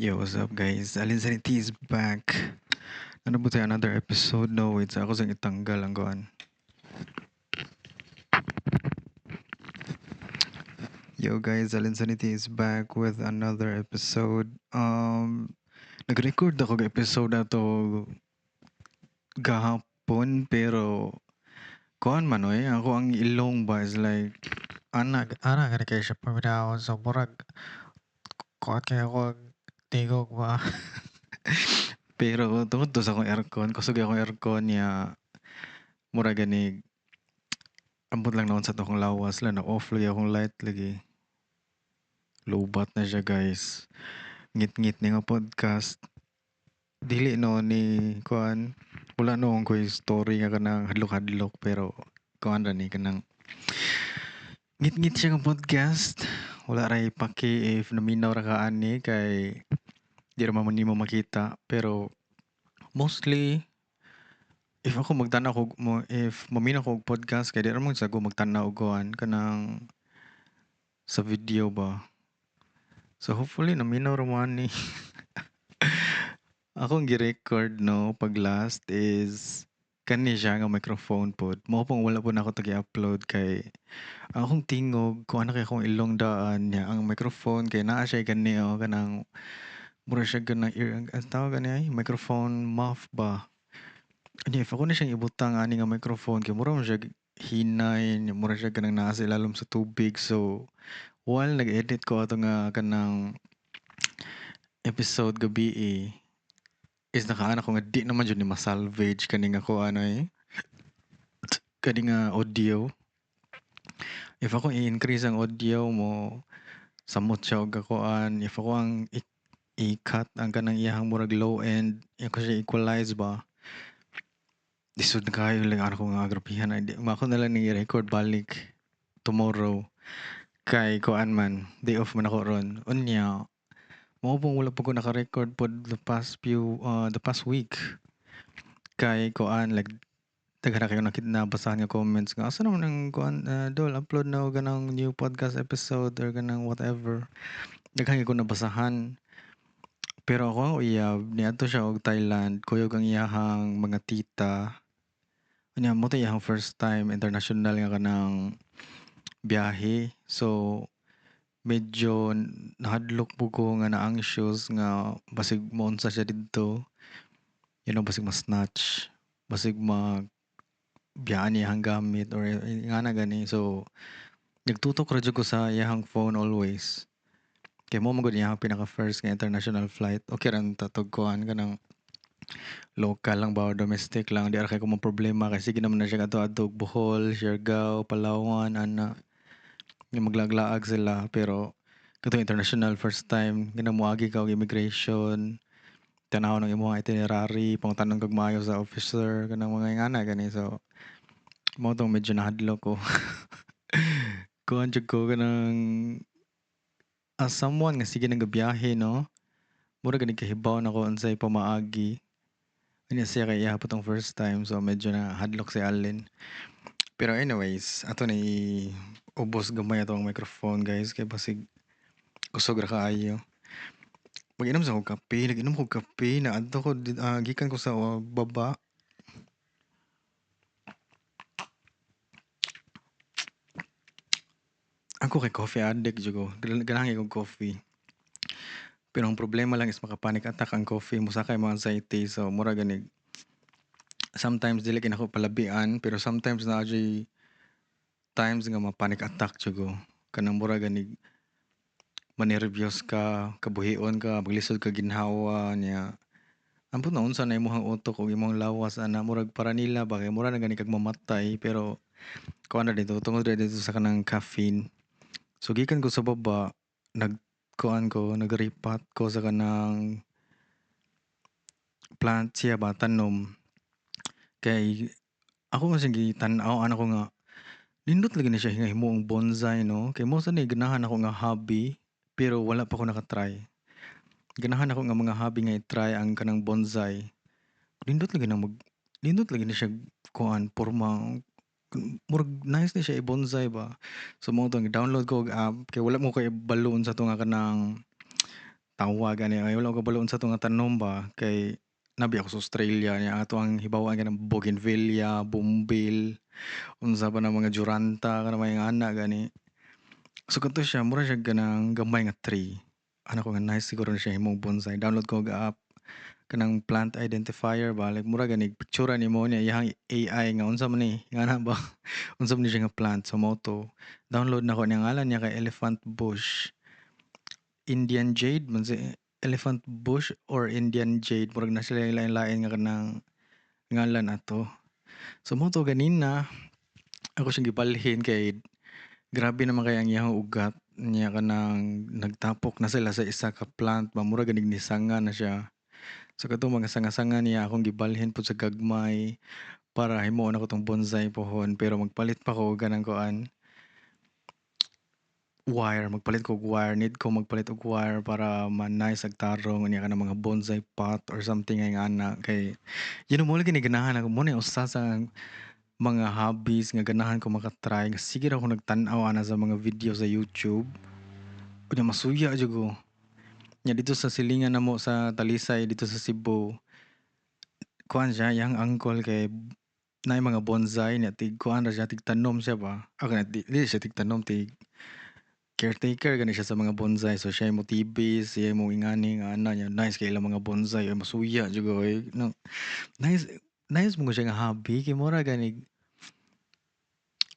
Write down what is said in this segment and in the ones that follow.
Yo, what's up guys? Alin Sanity is back. Ano ba tayo? Another episode? No, wait. Ako sang itanggal ang kuhan. Yo guys, Alin Sanity is back with another episode. Nag-record ako ng episode na to gahapon pero kuhan man oy. Ako ang ilong ba is like ana gani kay siya paminaw so murag kuhan kay ako tigog ba. Pero tungod to sa akong aircon, kusog akong aircon niya mura gani ambot lang naman sa tokong lawas lang, na-off lagi akong light lagi. Lowbat na siya guys. Ngit-ngit ni nga podcast. Dili no ni kuan. Wala no ko story nga kanang hadlok-hadlok pero kuan ra ni kanang ngit-ngit siya nga podcast. Wala ra ipaki if naminaw ra ka ani kay di ra man nimo makita pero mostly if ako magtanaw ko if maminaw ko og podcast kay di ra man sa ko magtanaw og kuan kanang sa video ba. So hopefully naminaw ra man ni. Akong gi-record no pag last is kani siya nga microphone pod. Mao pang wala po na ako upload kay akong tingog kung ano kay akong ilong daan niya ang microphone kay naa siya gani kanang mura siya ganang ear ang tawag gani ay microphone muff ba. Ani if ako na siyang ibutang ani nga microphone kay mura man siya hinay mura siya ganang naa sa ilalom sa tubig so while nag-edit ko ato nga kanang episode gabi is nakaana ko nga di naman jud ni masalvage kani nga ko ano kani nga audio. If ako i-increase ang audio mo samot siya og kakuan if ako ang i-cut ang kanang iyahang murag low end ako siya equalize ba lisod na kayo lang ano ko nga agrapihan ako na lang ni record balik tomorrow kay kuan man day off man ako ron unya mao pong wala pa ko naka-record pod the past week kay kuan like daghan na kayo nabasahan nga comments nga asa naman ang kuan dol upload na og ganang new podcast episode or ganang whatever daghan ko nabasahan pero ako uyab niadto siya og Thailand kuyog ang iyahang mga tita unya mo iyahang first time international nga kanang biyahe so medyo nahadlok po ko nga na-anxious nga basig mounsa siya didto basig ma-snatch basig biyaan iyahang gamit or nga na gani so nagtutok ra jud ko sa iyahang phone always kay mo man gud iyahang pinaka first nga international flight okay ra tatog kuan kanang local lang ba or domestic lang di ra kay ko mo problema kay sige naman na siya adto Bohol, Siargao, Palawan ana nga maglaglaag sila pero katong international first time ginamuagi ka og immigration tanaw ng imong itinerary pangutanon kag maayo sa officer kanang mga ingana gani so mao tong medyo nahadlok ko. Kuan jud ko kanang as someone nga sige nagabiyahe no. Mura gani kahibaw nako unsay pamaagi. Unya siya kay iya pa tong first time so medyo na hadlok si Allen. Pero anyways, ato na ubos gamay atong microphone guys kay basig kusog ra kaayo. Mag-inom sa kog kape, nag-inom kog kape na adto ko gikan ko sa baba. Ako kay coffee addict jud ko. Ganahan kog coffee. Pero ang problema lang is maka-panic attack ang coffee mo sakay mo anxiety so mura gani sometimes dili kay nako palabian pero sometimes na times nga ma-panic attack jud ko kanang mura gani manervyos ka kabuhion ka maglisod ka ginhawa niya ampun na unsa na imong utok ug imong lawas ana murag para nila ba kay mura na gani kag mamatay pero kuan na dito tungod ra dito sa kanang caffeine so gikan ko sa baba nagripat ko sa kanang plant siya ba tanom kay ako nga sige tan-aw ana ko nga nindot lagi na siya nga himuong bonsai no kay mo sa ni ganahan ako nga hobby pero wala pa ko naka-try ganahan ako nga mga hobby nga i-try ang kanang bonsai nindot lagi na nindot lagi na siya kuan porma murag nice ni siya i-bonsai ba so mo tong download ko og app kay wala mo kay balloon sa to nga kanang tawa gani ay wala ko kabalo unsa 'to nga tanom ba kay nabi ako sa Australia niya ato ang hibawan ka ng bougainvillea, bumbil, unsa pa na mga duranta kana may ana gani. So kadto siya mura siya kanang gamay nga tree. Ano ko nga nice siguro na siya himong bonsai. Download ko og app kanang plant identifier ba like mura gani picture nimo niya iyang AI nga unsa man ni ngana ba unsa man ni siya nga plant so mao to. Download nako niya ngalan niya kay Elephant Bush. Indian Jade man si Elephant Bush or Indian Jade murag na sila lain-lain nga kanang ngalan ato. So mo to ganina ako siyang gibalhin kay grabe naman kay ang iyang ugat niya kanang nagtapok na sila sa isa ka plant ba mura ganing nisanga na siya. So katong mga sanga-sanga niya akong gibalhin pud sa gagmay para himuon ako tong bonsai pohon pero magpalit pa ko og kanang kuan wire, magpalit ko og wire, need ko magpalit og wire para ma-nice ang tarong unya kanang mga bonsai pot or something ay nga ana kay yun ang mo lagi ni ganahan ako mo na yung usa sa mga hobbies nga ganahan ko maka-try nga sige ra ako nagtan-aw ana sa mga video sa YouTube unya masuya jud ko. Nya dito sa silingan namo sa Talisay dito sa Cebu, kuan siya yang uncle kay naay mga bonsai niya tig kuan ra siya tig tanom siya ba. Ako na di siya tig tanom tig caretaker gani siya sa mga bonsai so siya mo TV siya mo ingani nga ana niya nice kay ilang mga bonsai ay masuya jud ko no nice nice mo siya nga hobby kay mura gani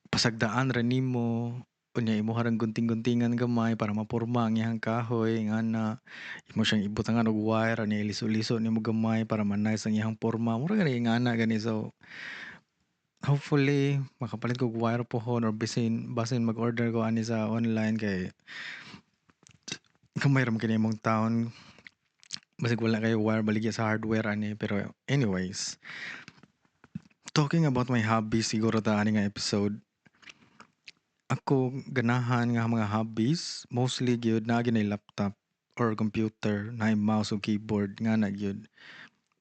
pasagdaan ra nimo unya imo harang gunting-guntingan gamay para maporma ang iyang kahoy nga na imo siyang ibutangan og wire ani liso-liso nimo gamay para ma-nice ang iyang porma mura gani nga ana gani so hopefully makapalit ko og wire pohon or basin mag-order ko ani sa online kay gamay ra man kini imong taon basig wala kay wire baligya sa hardware ani pero anyways talking about my hobbies siguro ta ani nga episode. Ako ganahan nga mga hobbies, mostly gyud naa gyud nay laptop or computer, naay mouse ug keyboard nga na gyud.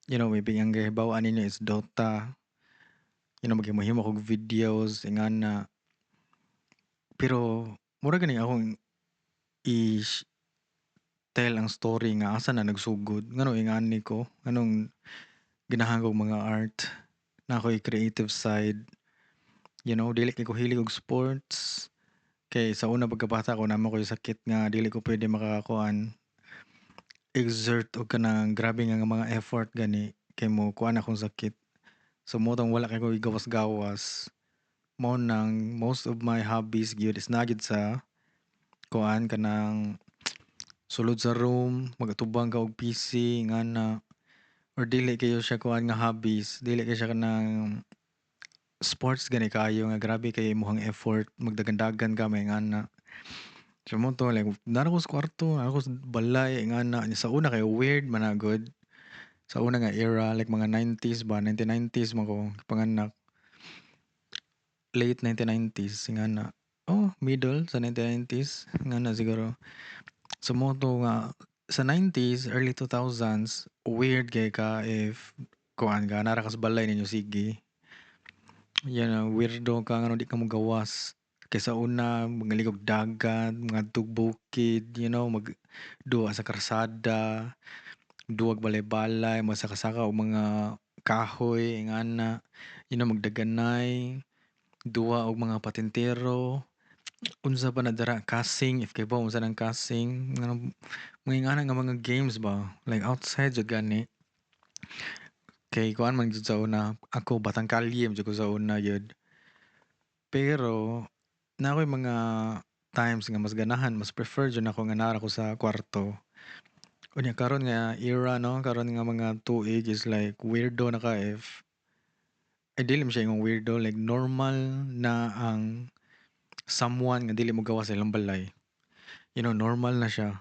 You know, maybe ang gihibaw-an ninyo is Dota, you know, maghimo-himo kog videos ingana. Pero mura gani akong i-tell ang story nga asa na nagsugod, ngano ingani ko, nganong ganahan kog mga art, na ako'y creative side. You know, dili kay ko hilig og sports. Kay sa una pagkabata ko naman ko'y sakit nga dili ko pwede makakuan exert og kanang grabe nga mga effort gani kay mo kuan akong sakit. So mo tong wala kay ko gawas-gawas. Mao nang most of my hobbies gyud is na gyud sa kuan kanang sulod sa room, magatubang ka og PC ngana or dili kayo siya kuan nga hobbies, dili kay siya kanang sports gani kaayo nga grabe kay imong effort magdagan-dagan ka may ngana. So mo to like nara ko sa kwarto, nara ko sa balay ngana sa una kay weird man na gud. Sa una nga era like mga 90s ba, 1990s man ko panganak. Late 1990s ngana. Oh, middle sa 1990s ngana siguro. So mo to nga sa 90s, early 2000s, weird kay ka if kuan ka nara ka sa balay ninyo sige. Yan weirdo ka nga no di ka mo gawas. Kay sa una magaligog dagat, mga bukid, you know, magduwa sa karsada, duwag balay-balay, masakasaka og mga kahoy ingana, you know, magdaganay, duwa og mga patintero, unsa pa na dara casing if kay ba unsa nang casing, mga ingana nga mga games ba, like outside jud gani. Kay kuan man jud sa una, ako batang kalye man jud ko sa una yun. Pero nakoy mga times nga mas ganahan, mas prefer jud ako nga nara ko sa kwarto. Unya karon nga era 'no, karon nga mga tuig is like weirdo na ka if ay dili man siya ingong weirdo, like normal na ang someone nga dili mogawas sa ilang balay. You know, normal na siya.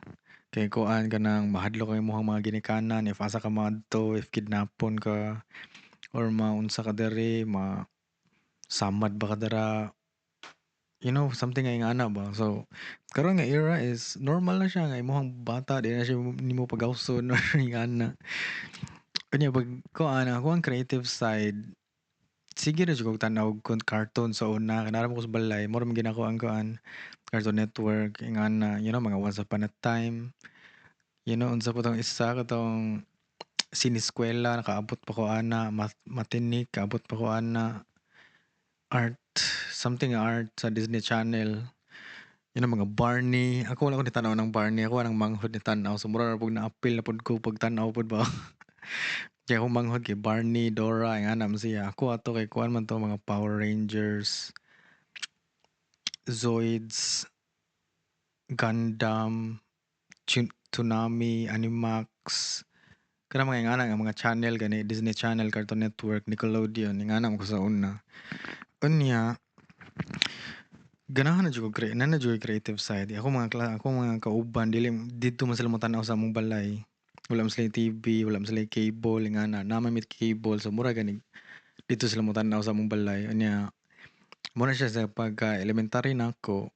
Kay kuan ka ng mahadlok ang imong mga ginikanan if asa ka maadto, if kidnapon ka or maunsa ka diri, masamad ba ka dira, you know, something nga ingana ba. So karon nga era is normal na siya nga imong bata di na siya nimo pagawson or ingana. Unya pag kuan ako ang creative side, sige ra jud kog tan-aw og cartoon sa una, kanara mo ko sa balay, mora man ginako ang kuan, Cartoon Network, ingana, you know, mga Once Upon a Time. Unsa pa 'tong isa katong sineskwela nakaabot pa ko ana, matinik kaabot pa ko ana, art, something art sa Disney Channel. Yun ang mga Barney, ako wala ko nitanaw ng Barney, ako ang manghod ni tanaw so mura ra pug naapil na pud ko pag tanaw pod ba. Kaya akong manghod kay Barney, Dora, ingana man siya. Ako ato kay kuan man 'to mga Power Rangers, Zoids, Gundam, Toonami, Animax, kanang mga ingana nga mga channel gani, Disney Channel, Cartoon Network, Nickelodeon, ingana man ko sa una. Unya, ganahan na jud ko na na jud ko creative side. Ako mga kauban dili didto man sila mo sa among balay. Wala man sila TV, wala man sila cable, ingana na may cable so mura gani dito sila mo sa among balay. Unya, mura siya sa pagka elementary na ako.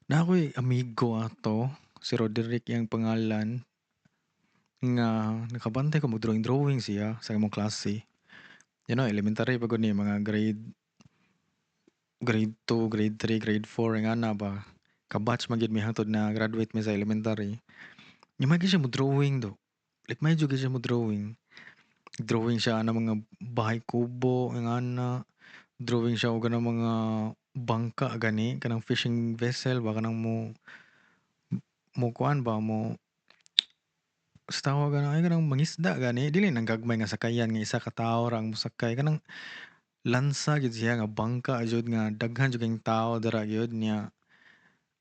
Na ako'y amigo ato, si Roderick yang pangalan, nga nakabantay ko mag-drawing siya sa among klase. Elementary pa gud ni mga grade 2, grade 3, grade 4 nga na ba. Kabatch man gid mi hangtod na graduate mi sa elementary. Nya may siya mo drawing do. Like may jud siya mo drawing. Drawing siya ng mga bahay kubo nga na. Drawing siya og kanang mga bangka gani kanang fishing vessel ba kanang mo kuan ba mo sa tawag ana ay kanang mangisda gani dili nang gagmay nga sakayan nga isa ka tawo ra ang mosakay kanang lansa gid siya nga bangka jud nga daghan jud kayong tao dira gyud niya.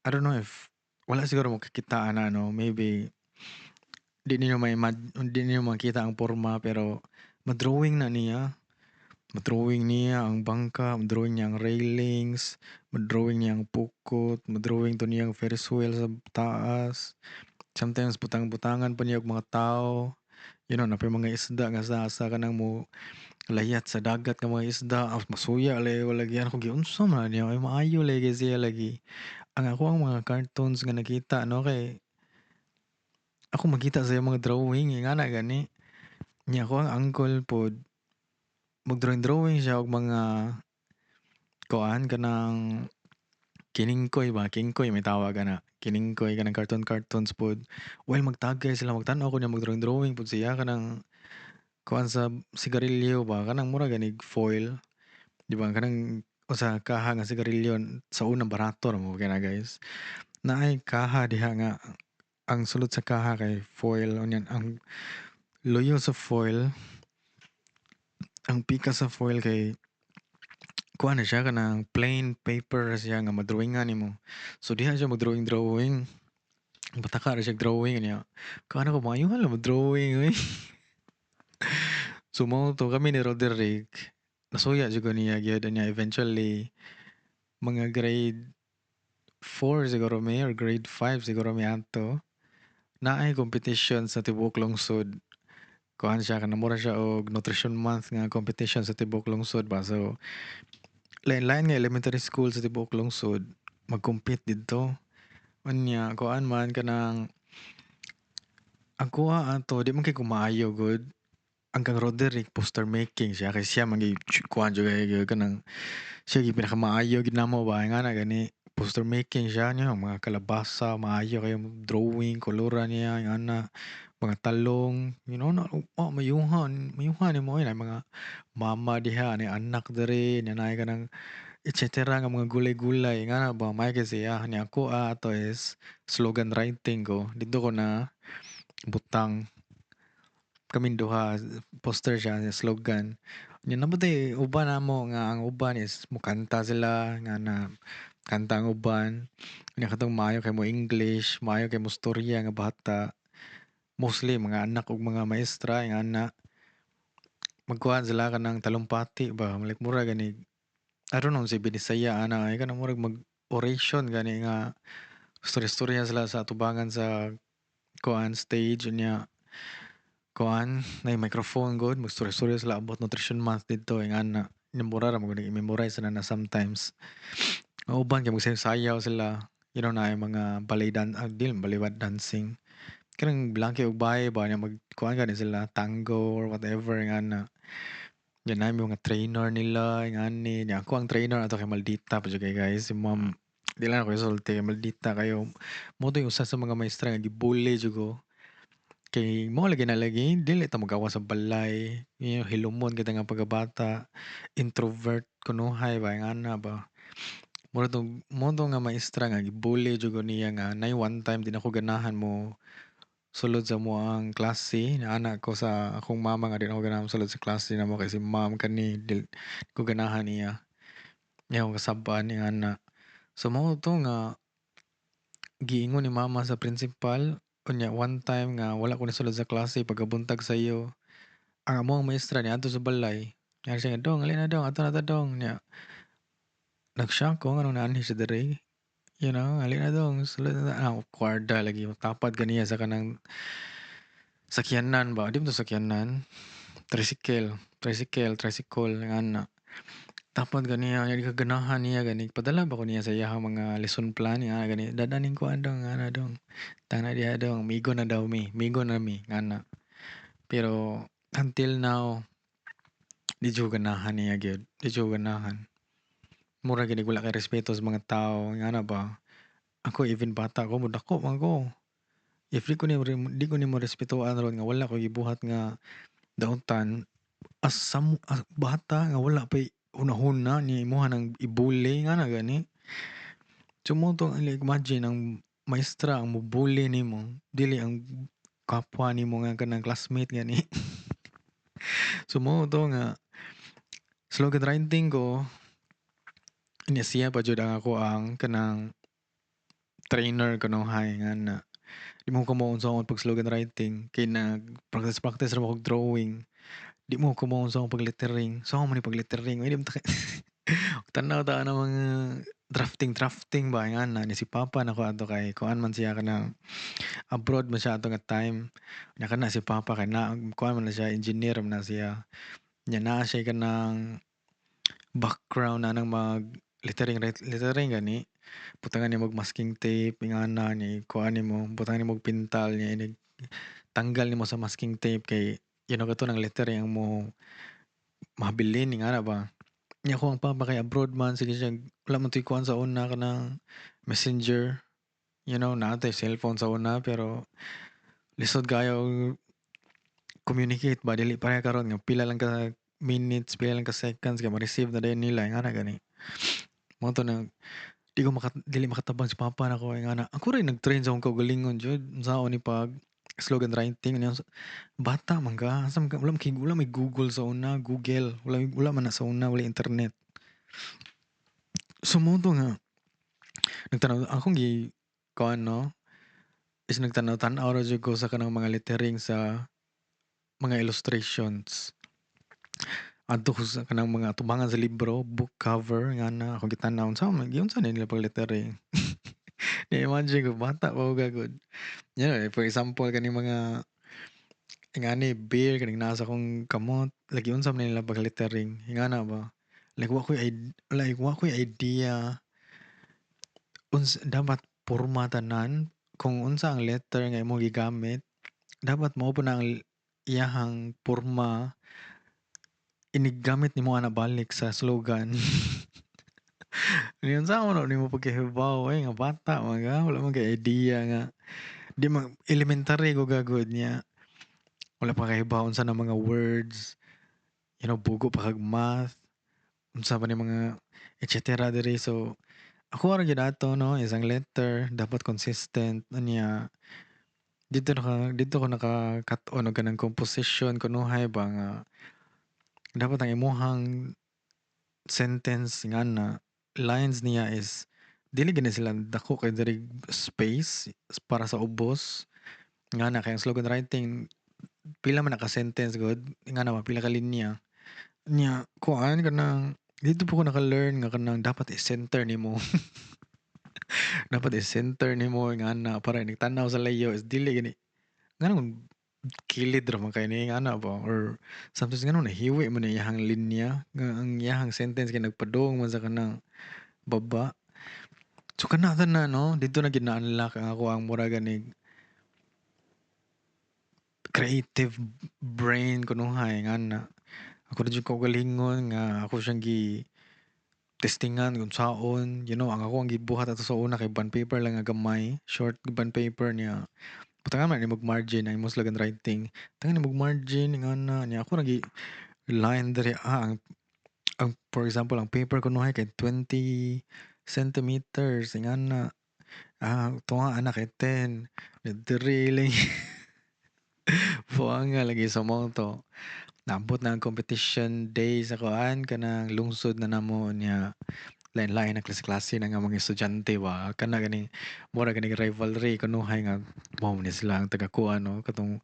I don't know if wala siguro makikitaan na no, maybe di ninyo makita ang porma pero ma-drawing na niya. Ma-drawing niya ang bangka, ma-drawing niya ang railings, ma-drawing niya ang pukot, ma-drawing to niya ang Ferris wheel sa taas. Sometimes butang-butangan pa niya og mga tao. Napay mga isda nga sa kanang mo layat sa dagat nga mga isda. Masuya wala gyud ako giunsa man niya ay maayo lagi siya lagi. Ang mga cartoons nga nakita no kay ako makita sa iyang mga drawing ingana gani. Nya ako ang uncle pod mag-drawing siya og mga kuan kanang kiningkoy ba, kingkoy may tawag ana. Kiningkoy kanang cartoons pod. While magtagay sila magtan-aw ko niya mag-drawing pod siya kanang kuan sa sigarilyo ba kanang mura ganig foil, 'di ba kanang usa ka kaha nga sigarilyo sa unang barato ra mo kay na guys. Naay kaha diha nga ang sulod sa kaha kay foil unyan ang loyo sa foil, ang pika sa foil kay kuan na siya kanang plain paper ra siya nga madrawingan nimo. So diha siya mag-drawing. Pataka ra siya drawing niya. Kaano ko maayo lang mag-drawing uy. So mao to kami ni Roderick. Nasuya jud ko niya gyud niya eventually mga grade 4 siguro may or grade 5 siguro may adto. Naay competition sa tibuok lungsod. Kuan siya kanang mura siya og nutrition month nga competition sa tibuok lungsod ba. So lain-lain nga elementary school sa tibuok lungsod mag-compete didto. Unya kuan man kanang ang kuha ato di man kay kumaayo gud. Ang kang Roderick poster making siya kay siya man kuan jud kay kanang siya gyud pinakamaayo gid namo ba nga na gani poster making siya niya mga kalabasa maayo kayo drawing koloran niya nga na mga talong na mayuhan ni mo na mga mama diha ni anak diri ni nay kanang et cetera nga mga gulay-gulay nga na ba may kasi ni ako ato is slogan writing ko dito ko na butang kaming duha poster siya nga slogan. Nya namatay uban namo nga ang uban is mukanta sila nga na kanta ang uban. Nya katong maayo kay mo English, maayo kay mo storya nga bata. Mostly mga anak ug mga maestra nga na magkuhan sila kanang talumpati ba like mura gani I don't know si Binisaya ana ay kanang murag mag oration gani nga storya-storya sila sa atubangan sa kuan stage niya kuan nay microphone gud magstorya-storya sila about nutrition month didto nga na mura ra mo gud i-memorize na sometimes. Ang uban kay magsayaw sila na yung mga dili ballet dancing kanang blanke ug bahay ba nga magkuan gani sila tango or whatever nga na. Yan na yung mga trainer nila ngani nya ako ang trainer ato kay Maldita pa jud kay guys si ma'am di lang ako isulti kay Maldita kayo mo to yung usa sa mga maestra nga gibully jud ko Kay mao lagi na lagi dili ta magawas sa balay, hilumon kita nga pagkabata, introvert kunuhay ba ingana ba. Mo 'to nga maestra nga gi-bully jud ko niya nga nay one time din ako ganahan mo sulod sa amoang klase, naana ko sa akong mama nga di na ako ganahan mosulod sa klase namo kay si ma'am kani di ko ganahan niya. Iya akong kasabaan ingana. So mao 'to nga giingon ni mama sa principal, unya one time nga wala ko nisulod sa klase pagkabuntag sayo, ang amuang maestra niadto sa balay. Nga siya nga, "Dong, alin na dong, ato na ta dong." Nya nag-shock ko nganong naanhi siya diri. You know, "Alin na dong, sulod na ta." Kwarda lagi tapad ganiya sa kanang sakyanan ba, di man 'to sakyanan, tricycle ngana. Tapad ganiya, nya di kaganahan niya gani. Padala ba ko niya sa iyahang mga lesson plan nga gani, "Dadaning kuan dong, ana dong, tana diha dong, migo na daw migo na mi," ngana. Pero until now, di jud ko ganahan niya gyud, di jud ko ganahan. Mura gid wala kay respeto sa mga tao, ingana ba. Ako even bata ko modako man ko. If di ko nimo respetuhan ron nga wala ko gibuhat nga daotan, bata nga wala pa'y hunahuna ni imuha ng i-bully ngana gani. So mo 'to imagine ang maestra ang mo-bully nimo, dili ang kapwa nimo nga kanang classmate gani. So mao 'to nga slogan writing ko, inya siya pa jud ang ako ang kanang trainer kunuhay ngana. Di mo ko maunsaon pag slogan writing kay nag-practice ra mo kog drawing. Di mo ko maunsaon pag lettering. Saan man ni pag lettering, di mo ta tanaw ta ng mga drafting ba ingana ni si papa nako adto kay kuan man siya kanang abroad man siya ato nga time. Nya kana si papa kay na kuan man na siya engineer man na siya. Nya naa siya kanang background na ng lettering gani. Butangan nimo og masking tape ingana ni kuan nimo, butangan nimo og pintal niya inig tanggal nimo sa masking tape kay kato ng lettering ang mo mahabilin ingana ba. Nya ako ang papa kay abroad man sige siya wala man to'y kuan sa una kanang messenger, natay cellphone sa una pero lisod kayo communicate ba dili pareha karon nga pila lang ka minutes, pila lang ka seconds kay ma-receive na dayon nila ingana gani. Mao 'to na dili makatabang si papa nako ingana. Ako rin nag-train sa akong kaugalingon jud unsaon ni pag slogan writing niya bata man ka asa man ka wala may Google sa una, wala man na sa una, walay internet. So mao 'to nga nagtanaw akong kuan 'no, is nagtanaw-tanaw ra jud ko sa kanang mga lettering sa mga illustrations. Adto ko sa kanang mga atubangan sa libro, book cover ngana akong gitanaw unsa ni nila pag lettering. Na-imagine ko bata pa ko gagod. For example kaning mga ingani beer kaning naa sa akong kamot, lagi unsa man nila pag lettering, ingana ba. Wa ko'y idea dapat porma tanan, kung unsa ang letter nga imong gigamit, dapat mao po na ang iyahang porma, inig gamit nimo ana balik sa slogan. Unsaon man nimo pagkahibaw, nga bata man ka, wala man kay idea nga di man elementary ko gagod niya. Wala pa kahibaw unsa na mga words, bugo pa kag math, unsa pa ni mga et cetera diri. So ako ra gyud ato 'no, isang letter dapat consistent unya dito ko naka-cut-on og kanang composition kunuhay ba nga dapat ang imuhang sentence ngana lines niya is dili gid na sila dako kay diri space para sa ubos ngana kay ang slogan writing pila man naka-sentence gud ngana ba pila ka linya nya kuan kanang dito po ko naka-learn nga kanang dapat i-center nimo. Dapat i-center nimo ngana para nagtanaw sa layo is dili gani nganong kilid ra man kay ni ana ba or sometimes nganong nahiwi man ang iyahang linya nga ang iyahang sentence kay nagpadung man sa kanang baba. So kana na 'no, dito na gid na-unlock ang ako ang mura ganing creative brain kunuhay ngana. Ako ra jud kaugalingon nga ako siyang testingan kung saon, ang ako ang gibuhat ato sa una kay bond paper lang nga gamay, short bond paper niya. butangan man nimong margin ang imong slogan writing. Tangan nimong margin ingana niya ako lagi line diri ang for example ang paper kunuhay kay 20 centimeters ingana tunga ana kay 10 diri lang buanga lagi sa moto. Naabot na ang competition day sa kuan kanang lungsod na namo niya lain-lain ang klase-klase na nga mga estudyante ba kana ganing mura ganing rivalry kunuhay nga mao ni sila ang taga-kuan no katong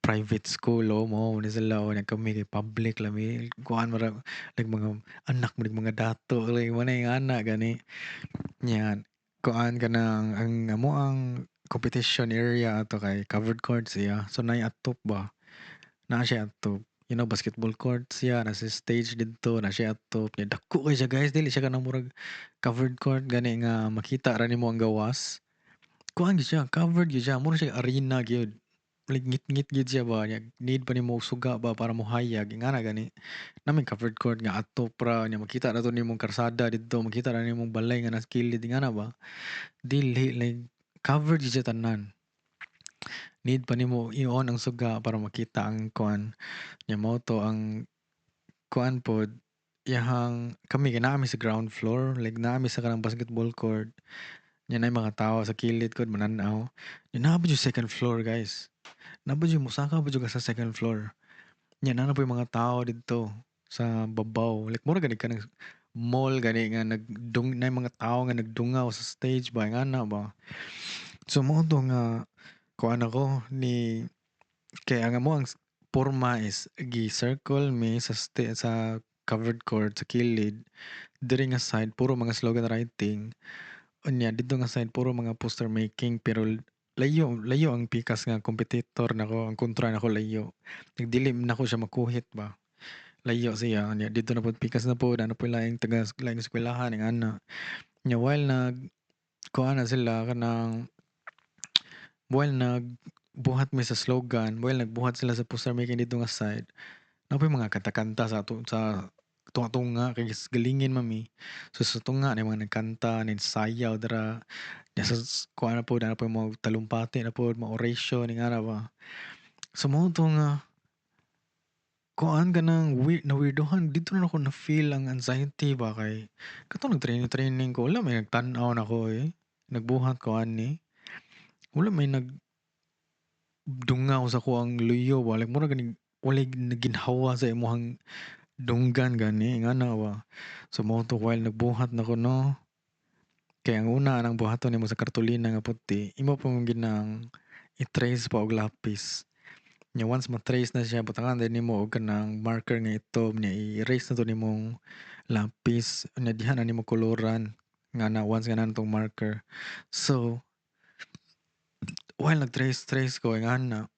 private school mao ni sila o nya kami kay public lami kuan mara like mga anak mo mga dato like mo na yung ana gani nya kuan kanang ang amo ang competition area ato kay covered court siya so nay atop ba naa siya atop. You know, basketball court siya, nasa stage dito, na siya atop. Nya dako kay siya guys, dili siya kanang murag covered court gani nga makita ra nimo ang gawas. Kuan gyud siya, covered gyud siya, mura siya arena gyud. Like ngit-ngit gyud siya ba, nya need pa nimo og suga ba para mohayag, ingana gani. Nami covered court nga atop ra, nya makita ra to nimong karsada didto, makita ra nimong balay nga nasa kilid, ingana ba. Dili, like covered gyud siya tanan. Need pa nimo i-on ang suga para makita ang kuan. Nya mao to ang kuan pod, iyahang kami kay naa mi sa ground floor, like naa mi sa kanang basketball court. Nya nay mga tawo sa kilid kod manan-aw. Nya naa pa jud second floor guys. Naa pa jud mosaka pa jud ka sa second floor. Nya naa na po yung mga tao didto sa babaw. Like mura gani kanang mall gani nga nay mga tao nga nagdungaw sa stage ba ngana ba. So mao to nga kuan ako ni kay ang amo ang porma is gi-circle mi sa covered court sa kilid. Diri nga side puro mga slogan writing. Unya dito nga side puro mga poster making pero layo layo ang pikas nga competitor nako ang kontra nako layo. Nagdilim nako siya makuhit ba. Layo siya unya dito na pod pikas na pod ano po laing taga laing eskwelahan ing ana. Nya while kuan na sila kanang while nagbuhat mi sa slogan, while nagbuhat sila sa poster making dito nga side. Napoy mga kanta-kanta sa tunga-tunga kay galingin mami. So sa tunga na mga nagkanta, nagsayaw dira. Ya sa kuan na po na po mga talumpati na po mga oration ning ana ba. So mao to nga kuan ka ng na-weirdohan dito na ako na-feel ang anxiety ba kay katong nag-training ko wala may nagtan-aw nako eh. Nagbuhat ko ani. Wala may nagdungaw sa kuang luyo ba like mura ganing walay naginhawa sa imong dunggan gani ingana ba. So mao to while nagbuhat nako no. Kaya ang una nang buhaton nimo sa kartolina nga puti, imo pa mong ginang i-trace pa og lapis. Nya once ma-trace na siya, butangan din nimo og kanang marker nga itom nya i-erase na to nimong lapis. Nya diha na nimo koloran nga na once nga na tong marker. So while nag-trace ko ingana,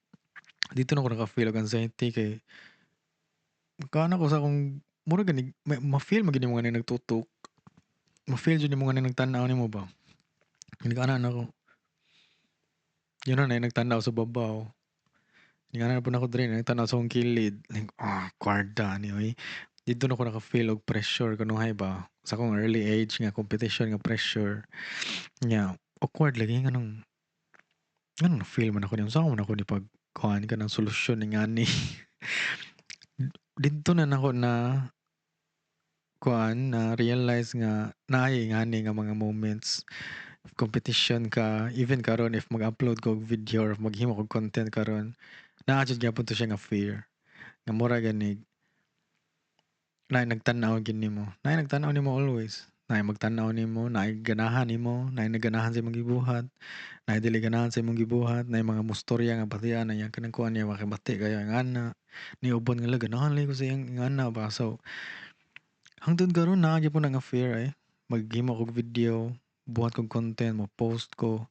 dito na ko naka-feel og anxiety kay kana ko sa akong mura gani ma-feel man gid nimo nga nagtutok. Ma-feel jud nimo nga nagtan-aw nimo ba. Hindi ka na ako. Yun na nagtanaw sa babaw. Ingana na po na ako diri nagtanaw sa akong kilid. Like, kwarta anyway. Dito na ko naka-feel og pressure kunuhay ba. Sa akong early age nga competition nga pressure. Nya awkward lagi nganong na-feel man ako niya. Saan man ako ni pagkuhan ka ng solusyon ni ngani. Dito na nako na kuan na realize nga naay ngani nga mga moments competition ka even karon if mag-upload ko og video or maghimo kog content karon naa jud gyapon to siya nga fear nga mura gani naay nagtan-aw gid nimo naay nagtan-aw nimo always naay magtan-aw nimo naay ganahan nimo naay naganahan sa imong gibuhat naay dili ganahan sa imong gibuhat naay mga mustorya nga batian na yang kanang kuan niya makibati kaya nga ana niubon nga ganahan lay ko sa iyang nga ana ba so hangtod karon naa gyapon nga fear maghimo kog video buhat kog content mo post ko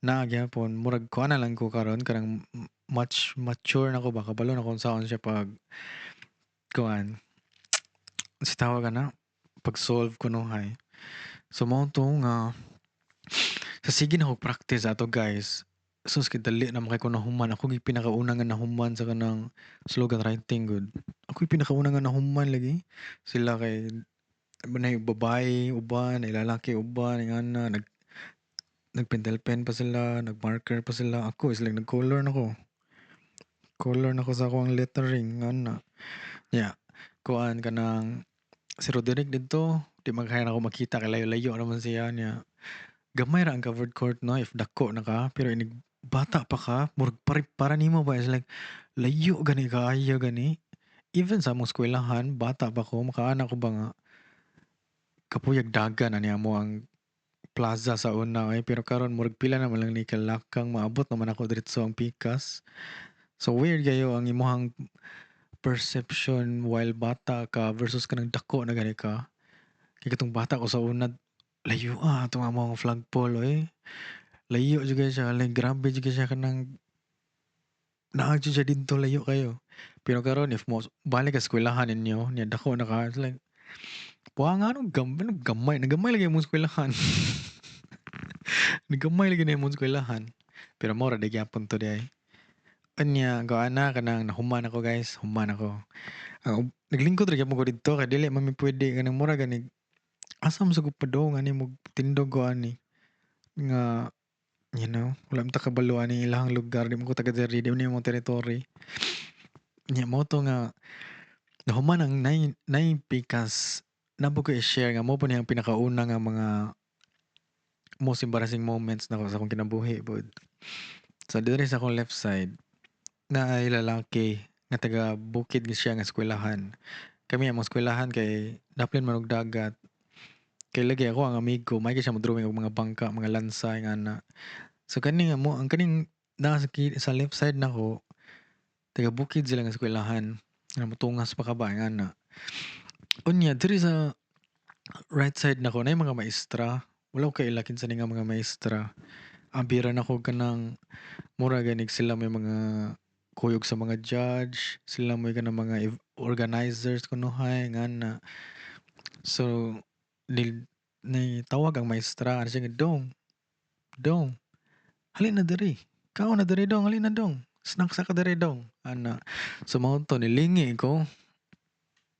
naa gyapon murag kuan na lang ko karon kanang much mature na ko ba kabalo na kung saan siya pag kuan si tawag ana pag-solve kunuhay. So mao to nga sa sige na kog practice ato guys. Sus kay dali na makay ko nahuman ako gyud pinakauna nga nahuman sa kanang slogan writing good. Ako yung pinakauna nga nahuman lagi. Sila kay na babae uban, na lalaki uban, nga na nag-pentel pen pa sila, nag-marker pa sila. Ako is like nag-color nako. Color nako sa akong lettering ana. Yeah. Kuan kanang si Roderick dito, di man kaya ako makita kay layo-layo naman siya niya. Gamay ra ang covered court no if dako na ka pero inig bata pa ka murag para nimo ba is like layo gani kaayo gani. Even sa among eskwelahan bata pa ko makaana ko ba nga kapuyag dagan ani amo ang plaza sa una pero karon murag pila naman lang ni kalakang maabot naman ako diretso ang pikas. So weird kayo ang imuhang perception while bata ka versus kanang dako na gani ka. Kaya katong bata ko sa una layo itong among flagpole layo juga siya like grabe juga siya kanang naa jud siya didto layo kayo. Pero karon if mo balik ka eskwelahan ninyo nya dako na ka it's like wa nga gamay nagamay lagi imong eskwelahan. Nagamay lagi na imong eskwelahan. Pero mora di gyapon to di ay. Anya gawa na kanang nahuman ako guys, human ako. Naglingkod ra gyapon ko didto kay dili man mi pwede kanang mura gani asa man sa ko padong ani mo tindog ko ani nga wala man ta kabalo ani ilahang lugar di mo ko taga diri di mo imong territory. Nya mo to nga nahuman ang nay pikas nabo ko i-share nga mo po niyang pinakauna nga mga most embarrassing moments nako sa akong kinabuhi pod. So diri sa akong left side naay lalaki nga taga bukid ni siya nga eskwelahan. Kami among eskwelahan kay daplin man og dagat. Kay lagi ako ang amigo, may siya mo-drawing og mga bangka, mga lansa nga na. So kani nga mo ang kaning nasa sa left side nako taga bukid sila nga eskwelahan. Nga motungas pa ka ba nga na. Unya diri sa right side nako na mga maestra. Wala ko kailakin sa nga mga maestra. Abira na ko kanang mura ganig sila may mga kuyog sa mga judge, sila may kanang mga organizers kunuhay nga na. So ni tawag ang maestra ano siya nga dong halin na diri kao na diri dong halin na dong snack sa ka diri dong ana so mao to nilingi ko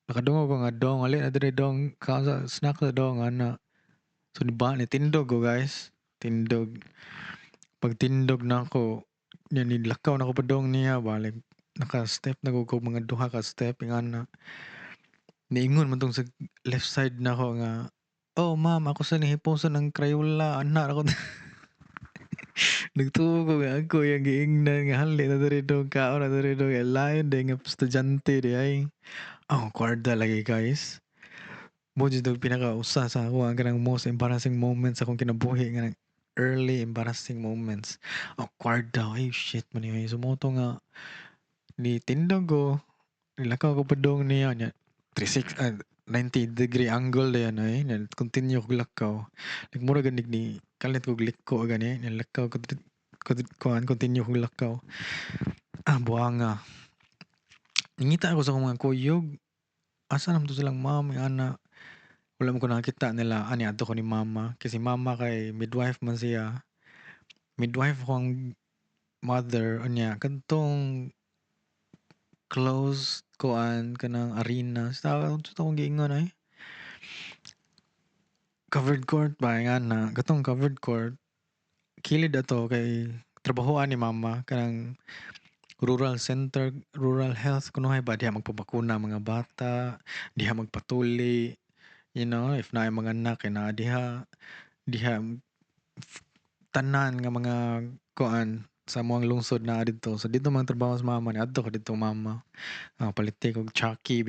nakadungog ko nga dong halin na diri dong kao sa snack sa dong ana so ni tindog ko guys tindog pag tindog na ako nilakaw na ko pa dong niya balik naka-step na ko mga duha ka step nga na niingon man tong sa left side na ko nga oh ma'am ako sa nihiposan ng Crayola ana ako nagtuo ko nga ako yung giingnan nga hali na diri dong kaon na diri dong lain day nga estudyante di ay kwarda lagi guys mo jud ang pinakausa sa ako ang kanang most embarrassing moments akong kinabuhi nga early embarrassing moments kwarda ay shit man yun sumoto nga ni tindog ko nilakaw ko pa dong niya nya 90-degree angle na yan ay continue ko lakaw nagmura ganig ni kalit ko liko gani nilakaw ko continue kong lakaw buanga nangita ako sa akong mga kuyog asa naman to silang mama ana wala mo ko nakita nila ani adto ko ni mama kasi mama kay midwife man siya midwife akong mother unya kantong close kuan kanang arena sa akong giingon ay covered court ba nga na katong covered court kilid ato kay trabahoan ni mama kanang rural center, rural health kunuhay ba diha magpabakuna mga bata, diha magpatuli, if naay mga anak kay naa diha tanan nga mga kuan sa mga lungsod na dito. So dito man trabaho sa mama ni adto ko dito mama. Paliti kog chucky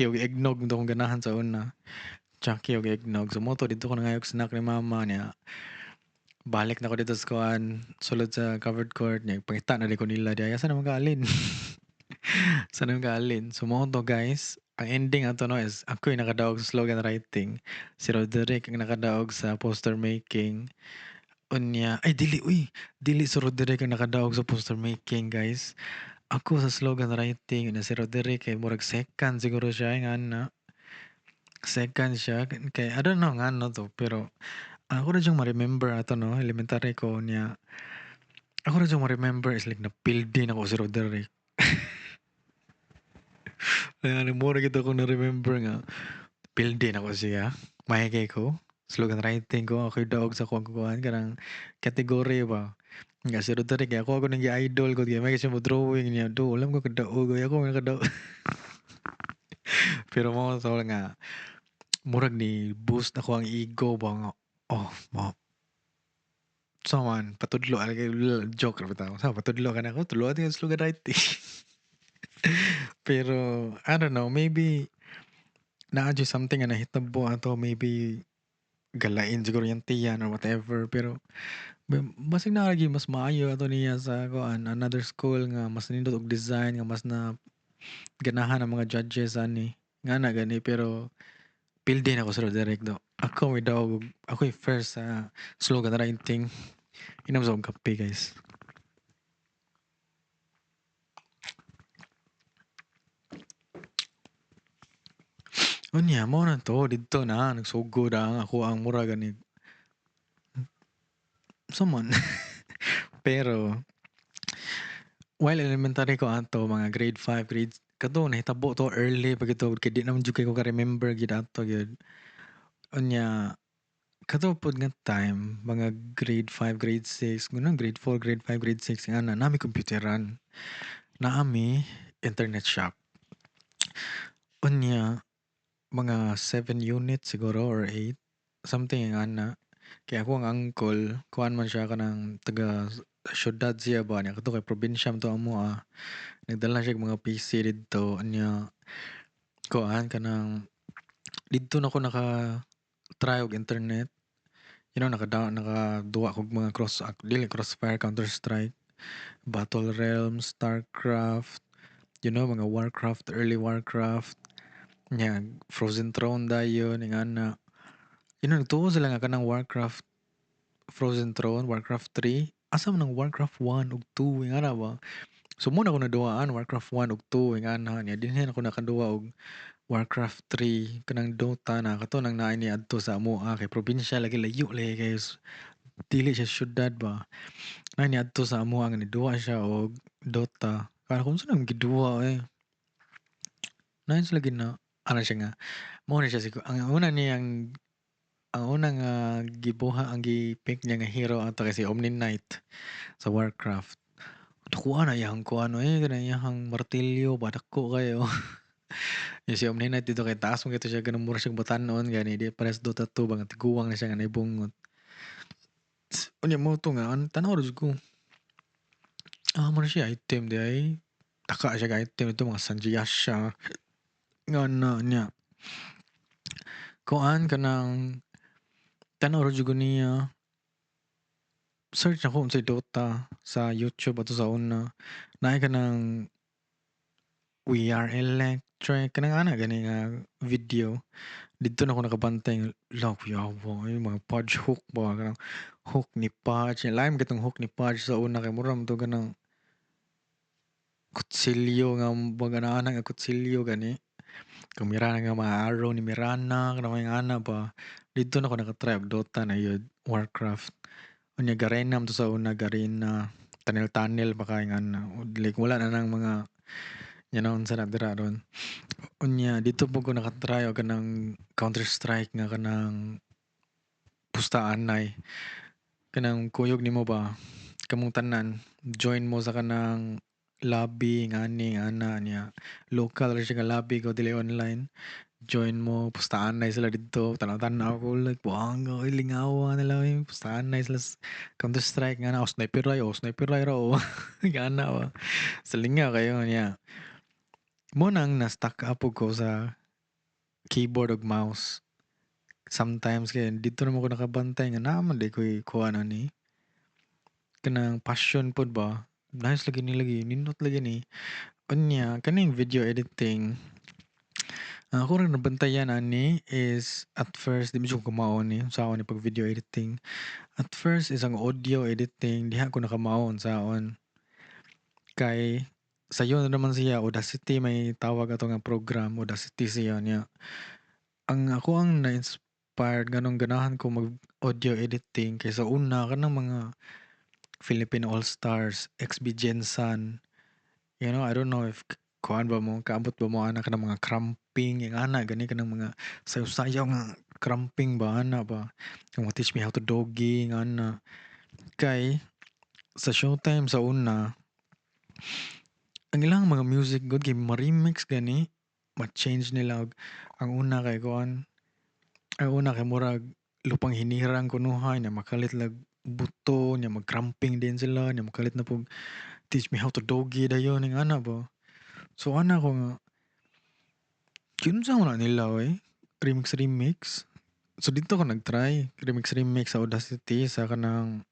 og eggnog dito kong ganahan sa una. Chucky og eggnog. So moto dito ko nangayog snack ni mama niya. Balik na ko dito sa kuan sulod sa covered court niya. Pangita na di ko nila diya. Saan naman kaalin? Saan naman kaalin? So mo to guys. Ang ending ato no is ako yung nakadaog sa slogan writing. Si Roderick ang nakadaog sa poster making. Unya, ay dili si Roderick ang nakadaog sa poster making guys. Ako sa slogan writing. Unya si Roderick kay murag second siguro siya nga na. Second siya. Kay I don't know nga no to. Pero ako na diyang ma-remember ato no. Elementary ko niya. Ako na diyang ma-remember is like na-build din ako si Roderick. Kaya mura kita ko na-remember nga. Build din ako siya. Mahigay ko. slogan writing ko ako'y daog sa akong kuhaan kanang kategorya ba. Nga si Roderick kay ako nang gi-idol ko kay may kasi mo drawing niya do alam ko kadaog kay ako man kadaog. Pero mo tol nga murag ni boost ako ang ego ba nga oh sa man patudlo kay joke ra bitaw sa patudlo ka na ako tulo din slogan writing. Pero I don't know maybe naa jud something nga nahitabo ato maybe galain siguro yung tiyan or whatever pero basig na lagi mas maayo ato niya sa kuan another school nga mas nindot og design nga mas na ganahan ang mga judges ani nga na gani pero pildi na ako sa Roderick do ako may daw ako yung first sa slogan writing inom sa akong kape guys. Unya mo na to didto na nagsugod ang ako ang mura gani suman. Pero while elementary ko ato mga grade 5 grade kadto nahitabo to early pag ito kay di naman jud kay ko ka-remember gid ato gyud. Unya kadto pod nga time mga grade 5 grade 6 ngunang grade 4 grade 5 grade 6 nga na nami computeran. Naami internet shop. Unya mga 7 units siguro or 8 something nga na. Kaya ako ang uncle kuan man siya kanang taga syudad siya ba niya kadto kay probinsya man to amo nagdala siya og mga PC didto nya kuan kanang didto na ko naka-try og internet. You know nakaduwa kog mga dili Crossfire, Counter-Strike, Battle Realms, StarCraft, you know mga Warcraft, early Warcraft, nya Frozen Throne dayon ingana. You know nagtuo sila nga kanang Warcraft Frozen Throne, Warcraft 3, asa man ang Warcraft 1 ug 2 ingana ba? So muna ako naduwaan Warcraft 1 ug 2 ingana niya dinhi ako nakaduwa og Warcraft 3 kanang Dota na kato nang naay niadto sa amoa kay probinsya lagi layo lagi kay dili siya syudad ba. Naay niadto sa amoa nga niduwa siya og Dota. Kaya kung saan ang giduwa eh. Naay sila gina ano siya nga mao na siya siguro ang una niyang ang unang gibuha ang gi-pick niya nga hero ato kay si Omni Knight sa Warcraft. Nakuha na iyang kuano eh kanang iyang martilyo ba dako kayo. Yung si Omni Knight dito kay taas mo kito siya ganun mura siyang batanon gani di pares Dota 2 bang tiguwang na siya nga naibungot. Unya mo to nga tanaw ra jud ko. Mo na siya item di ay taka siya ka item ito mga Sanjiyasha nga na niya. Kuan kanang tanaw ra jud ko niya. Search ako unsay Dota sa YouTube ato sa una. Naay kanang We Are Electric kanang ana gani nga video. Dito na ako nakabantay nga law yawa ay mga Pudge hook ba kanang hook ni Pudge. Lain katong hook ni Pudge sa una kay mura man to kanang kutsilyo nga baga na ana nga kutsilyo gani. Kung Mirana nga mga arrow ni Mirana kanang mga ana ba. Dito na ako nakatry og Dota na yun Warcraft. Unya Garena man to sa una Garena tunnel pa kay nga na like wala na nang mga unsa na dira ron. Unya dito po ko nakatry og kanang Counter-Strike nga kanang pustaanay. Kanang kuyog nimo ba kamong tanan join mo sa kanang lobby ngani nga ana niya. Local ra siya nga lobby ko dili online. Join mo pustaanay sila didto tanaw-tanaw ko like buanga oy lingawa na lang pustaanay sila Counter Strike nga na sniper ray ra o gana ba sa lingaw kayo niya mo nang na-stuck up ko sa keyboard ug mouse sometimes kay dito naman ko nakabantay nga naman di ko'y kuha na ni kanang passion pod ba nice lagi ni lagi nindot lagi ni unya kaning video editing. Ako rin nabantayan ani is at first di medyo ko kumaon ni saon ni pag video editing. At first is ang audio editing diha ko nakamaon saon. Kay sayo na naman siya Audacity may tawag ato nga program Audacity siya niya. Ang na-inspired nganong ganahan ko mag audio editing kay sa una kanang mga Philippine All-Stars, XB Jensen. You know, I don't know if kuan ba mo kaabot ba mo ana ka ng mga cramping yung ana gani ka ng mga sayaw-sayaw nga cramping ba ana ba, kung teach me how to doggy nga ana. Kay sa Showtime sa una, ang ilang mga music good kay ma-remix gani, ma-change nila og ang una kay kuan, ang una kay murag lupang hinirang kunuha nya makalit lag buto nya mag-cramping din sila nya makalit na pug teach me how to doggy dayon ning ana ba. So ana ko nga, kinsa man na nila oy, remix. So dito ko nag-try remix sa Audacity sa kanang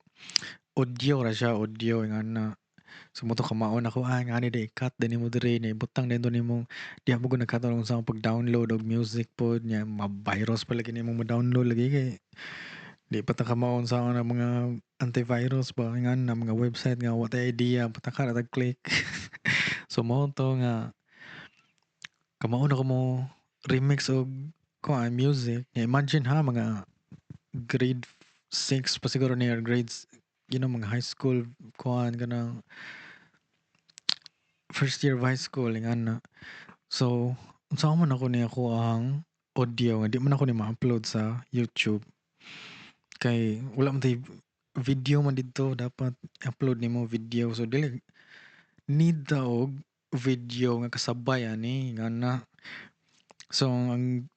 audio ra siya, audio nga na. So moto kamaon ako, ngani day i-cut din nimo diri na ibutang din to nimong diha mo gud nagkataon sa pag-download og music pod nya ma-virus pa lagi nimong ma-download lagi kay di pa ta kamaon sa kanang mga antivirus ba nga na mga website nga wa tay idea pataka ra tag click. So mao to nga kamaon ako mo remix og kuan music. Imagine ha mga grade 6 pa siguro ni or grades mga high school kuan kanang first year of high school nga na. So, unsa man ako ni ako ang audio nga di man ako ni ma-upload sa YouTube kay wala man tay video man didto dapat upload nimo video so dili need ta og video nga kasabay ani nga na. So ang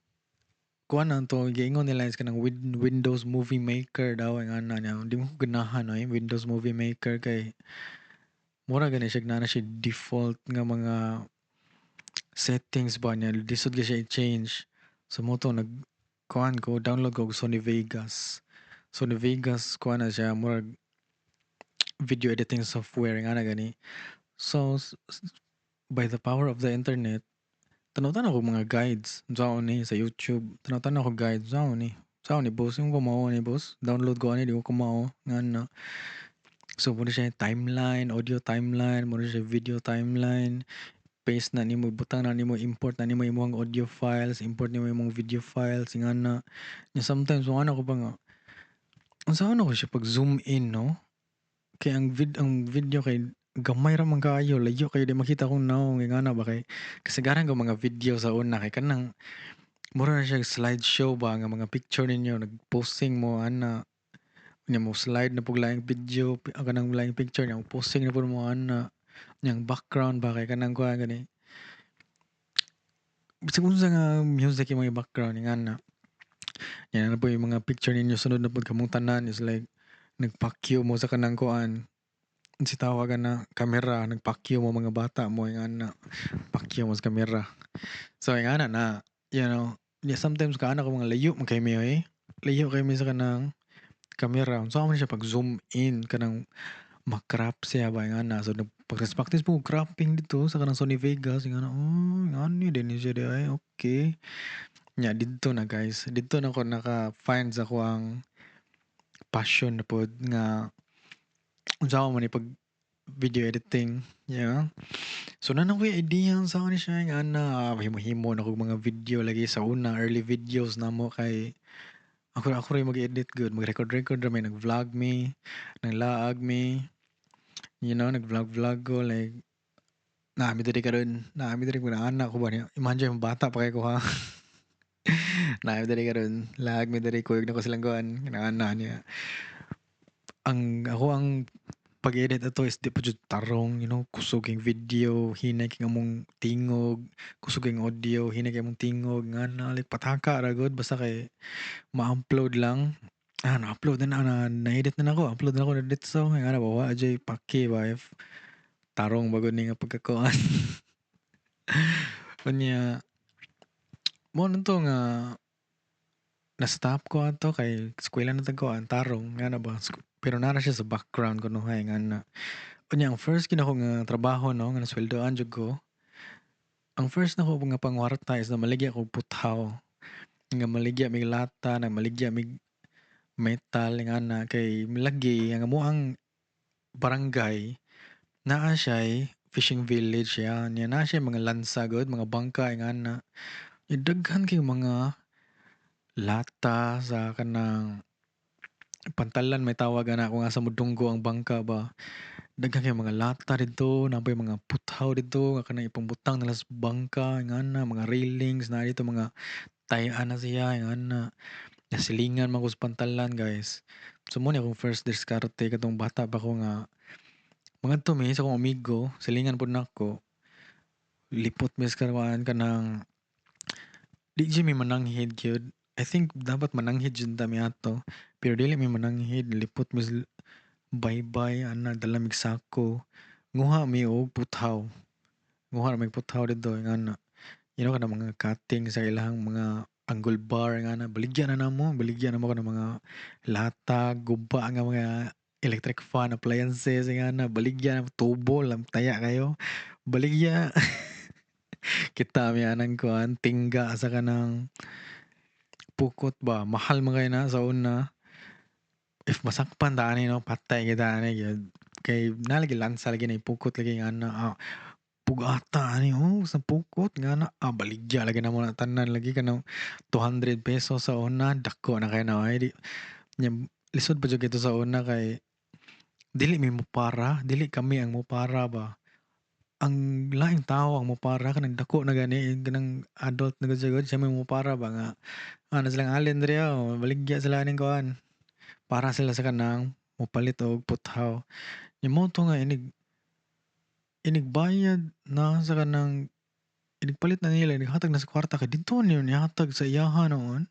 kuan na to giingon nila is kanang Windows Movie Maker daw nga na niya. Di mo ko ganahan no, Windows Movie Maker kay mura gani siya na siya default nga mga settings ba niya lisod gyud siya i-change. So mo to nag kuan ko download ko og Sony Vegas. Sony Vegas kuan na siya murag video editing software nga na gani. So by the power of the internet tanaw-tanaw ko mga guides unsaon ni sa YouTube. Tanaw-tanaw ko guides unsaon ni. Unsaon ni boss yung kumao ni boss. Download ko ani di ko kumao nga na. So muna siya timeline, audio timeline, muna siya video timeline. Paste na nimo, butang na nimo, import na nimo imong audio files, import nimo imong video files nga na. Nya sometimes mo ano ko ba nga unsaon ako siya pag zoom in no? Kay ang video kay gamay ra man kaayo, layo kayo di makita kung naong nga na ba kay kasagaran ko mga video sa una kay kanang mura na siya slideshow ba nga mga picture ninyo nag-posting mo ana nya mo slide na pug laing video kanang laing picture nya mo posting na pud mo ana yang background ba kay kanang kuha gani bisag unsa nga music yung mga background nga na yan na po yung mga picture ninyo sunod na pud kamong tanan is like nagpakyo mo sa kanang kuan si tawagan na kamera nagpakyo mo mga bata mo nga na pakyo mo sa kamera. So nga na yeah, sometimes kaana ko mga layo man kay mi layo kay mi sa kanang kamera unsa man siya pag zoom in kanang ma-crop siya ba nga na. So nagpa-practice po cropping dito sa kanang Sony Vegas nga na nga ni din siya di ay okay. Nya didto na guys, didto na ko naka-find sa ko ang passion na pod nga unsa man ni pag video editing, yeah. So nanang ko'y idea unsa ni siya nga na himo-himo na kog mga video lagi sa una early videos namo kay ako rin mag-edit good, mag-record ra may nag-vlog me, nanglaag me, nag-vlog ko like naami diri ko na anak ko ba niya. Imagine bata pa kay ko ha. Naami diri karon, laag mi diri kuyog na ko silang kuan, ana niya. Ako ang pag-edit ato is di pa jud tarong, kusog yung video, hinay kay among tingog, kusog yung audio, hinay kay among tingog, nga na, like pataka ra gud basta kay ma-upload lang. Na-upload na-edit na nako, upload na ako na dito nga na bawa ajay paki ba if tarong ba gud ni nga pagkakuan. Unya, mo to nga na-stop ko ato kay eskwela na tag kuan tarong nga na ba pero nara siya sa background kunuhay nga na. Unya ang first kinako nga trabaho no nga nasweldoan jud ko. Ang first nako nga pangwarta is na maligya kog puthaw. Nga maligya mig lata, na maligya mig metal nga na kay milagi nga mo ang barangay naa siya'y fishing village ya. Nya naa siya mga lansa gud, mga bangka nga na. Daghan kay mga lata sa kanang pantalan may tawag ana kung asa modunggo ang bangka ba. Daghan kay mga lata didto, napay mga puthaw didto nga kanang ipangbutang nila sa bangka nga na mga railings na dito mga tayaan na siya ingana nasilingan man ko sa pantalan guys. So mo ni akong first diskarte katong bata pa ko nga mga mi sa akong amigo silingan pud nako lipot mis karon kanang di jud mi mananghid gyud. I think dapat mananghid jud ta mi ato pero dili mi mananghid lipot mis baybay ana dala mig sako. Nguha mi og puthaw. Nguha mi puthaw dito ingana. You know kanang mga cutting sa ilahang mga angle bar ingana baligyan na mo kanang mga lata, guba nga mga electric fan appliances ingana baligyan tubo lang taya kayo. Baligya kita mi anang kuan tingga sa kanang pukot ba mahal man kayo na sa una. If masakpan ta ani 'no, patay kita ani gyud. Kay nalagi lansa lagi na ipukot lagi nga na, pug-ata ani, sa pukot nga na, baligya lagi namo na tanan lagi kanang ₱200 sa una, dako na kay na ay di nya lisod pa jud kito sa una kay dili mi mopara, dili kami ang mopara ba. Ang laing tao ang mopara kanang dako na gani, kanang adult na gud siya may mopara ba nga, na silang alin diri, baligya sila ning kuan. Para sila sa kanang mopalit og puthaw. Nya mo 'to nga inigbayad na sa kanang inigpalit na nila naghatag na sa kwarta kay didto niyo nihatag sa iyaha noon.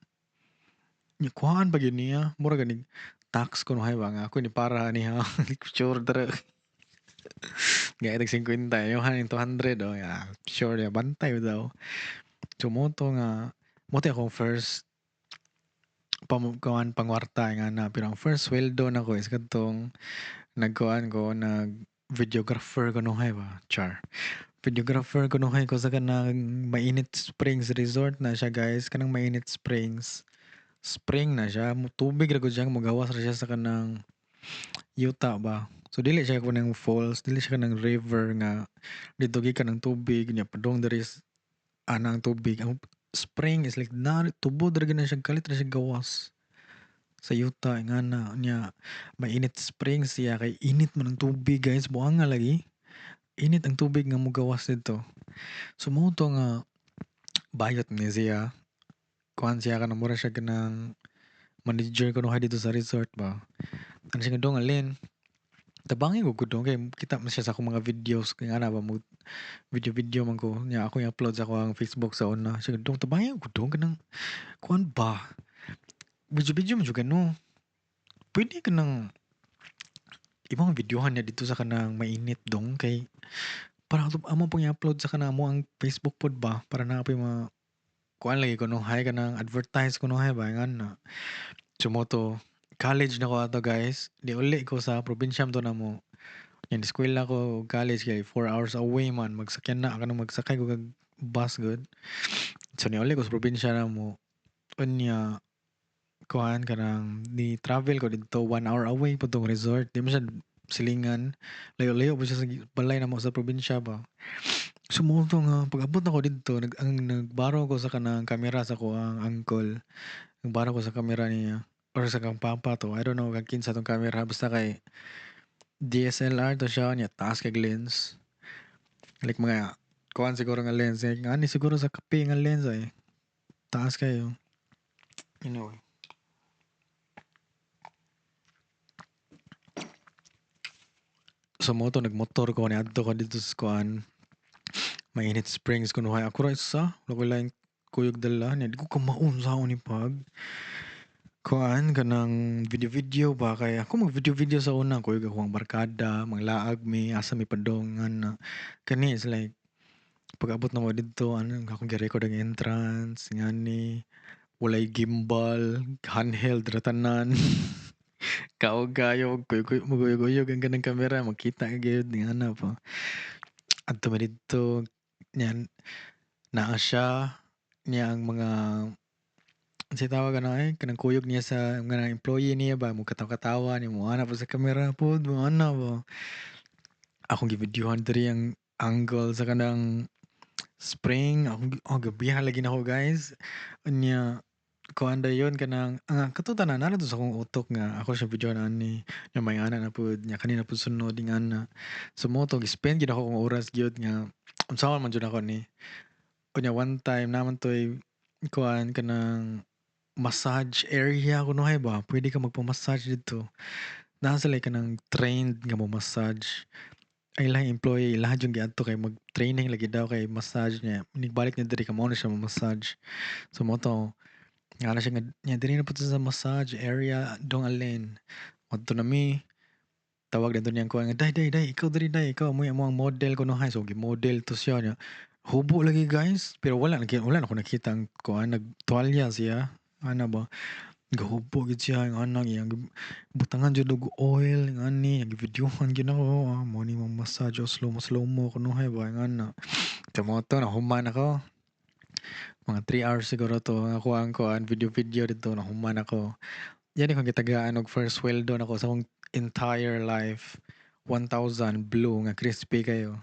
Nya kuhaan pa gyud niya mura ganing tax kuno hay ba nga ako ni para niya sure dara gaya tag 50 iyohan ning 200 sure ya bantay daw. So mo 'to nga mo 'to akong first kuan pangwarta nga na pero ang first sweldo nako is kadtong nagkuan ko nag-videographer kunuhay ba, char. Videographer kunuhay ko sa kanang Mainit Springs Resort na siya guys, kanang Mainit Springs. Spring na siya, tubig ra gud siya mogawas ra siya sa kanang yuta ba. So dili siya kanang falls, dili siya kanang river nga dito gikan ang tubig nya padung diri anang tubig. Ang spring is like na tubod ra gyud na siya kalit ra siya gawas sa yuta ingana nya Mainit Springs siya kay init man ang tubig guys buanga lagi. Init ang tubig nga mogawas dito. So mo 'to nga bayot ni siya. Kuhan siya kanang mura siya kanang manager kunuha dito sa resort ba. Ano siya nga dong alin. Tabangi ko gud kay kita man siya sa akong mga videos kay ana ba mo video man ko nya ako i-upload sa akong Facebook sa una. Siya dong tabangi ko dong kanang kuan ba. Video man jud no. Pwede ka nang ibang videohan niya dito sa kanang mainit dong kay para amo pong i-upload sa kanang mo ang Facebook pod ba para na mga kuan lagi kunuhay ka ng advertise kunuhay ba nga na. Sumoto college na ko ato guys. Di uli ko sa probinsya to na mo. Yan eskwela ko college kay 4 hours away man magsakyan na kanang magsakay ko kag bus good. So ni uli ko sa probinsya na mo. Unya kuan kanang ni travel ko dito 1 hour away po tong resort. Di mo siya silingan. Layo-layo po siya sa balay na mo sa probinsya ba. Sumulto nga pag-abot ako dito nagbaro ko sa kanang kamera sa ko ang uncle. Nagbaro ko sa kamera niya or sa kang papa to. I don't know kag kinsa tong camera basta kay DSLR to siya niya taas kag lens. Like mga kuan siguro nga lens ani siguro sa kape nga lens ay taas kayo. Anyway. So mo to nagmotor ko niadto ko dito sa kuan Mainit Springs kunuhay ako ra isa. Wala laing kuyog dala niya. Di ko kamaun sa ni pag. Kuan kanang video-video ba kay ako mag-video-video sa una kuyog ako ang barkada, manglaag mi asa mi padongan na kani is like pag-abot na mo didto ano akong gi-record ang entrance ngani walay gimbal, handheld ra tanan. Kaog kayo maguyog-uyog ang kanang kamera makita gyud nga na pa. Adto mi didto niyan naa siya niya ang mga unsay tawag ana kanang kuyog niya sa mga employee niya ba mo katawa-katawa ni mo ana po sa kamera pod mo ana ba. Akong gi-videohan diri ang angle sa kanang spring gabihan lagi nako guys. Unya kuan dayon kanang kato tanan nara to sa akong utok nga ako siya videohan ani nya may ana na pod nya kanina pod sunod ing ana. So mo to gi-spend gyud ako og oras gyud nga unsaon man jud ako ni. Unya one time naman toy kuan kanang massage area kunuhay ba, pwede ka magpa-massage dito. Naa sila kanang trained nga mo-massage. Ang ilang employee lahat yung giadto kay mag-training lagi daw kay massage niya. Nigbalik niya diri ka mao na siya mo-massage. So mo to, nga na siya nga nya diri na pud sa massage area dong alin. Adto na mi, tawag na niyang kuan nga, "Day, day, day, ikaw diri day, ikaw mo ang model kunuhay." So gi-model to siya niya. Hubo lagi guys, pero wala na ko nakitang kuan nagtuwalya siya. Ana ba? Gahubo gid siya yung anak iyang butangan jud og oil ngani nagvidyohan gyud ako mao ni massage o slow mo kunuhay ba nga na kamoto na human ako mga 3 hours siguro to ako ang kuan video dito na human ako yan yung gitagaan og first sweldo nako sa akong entire life 1,000 blue nga crispy kayo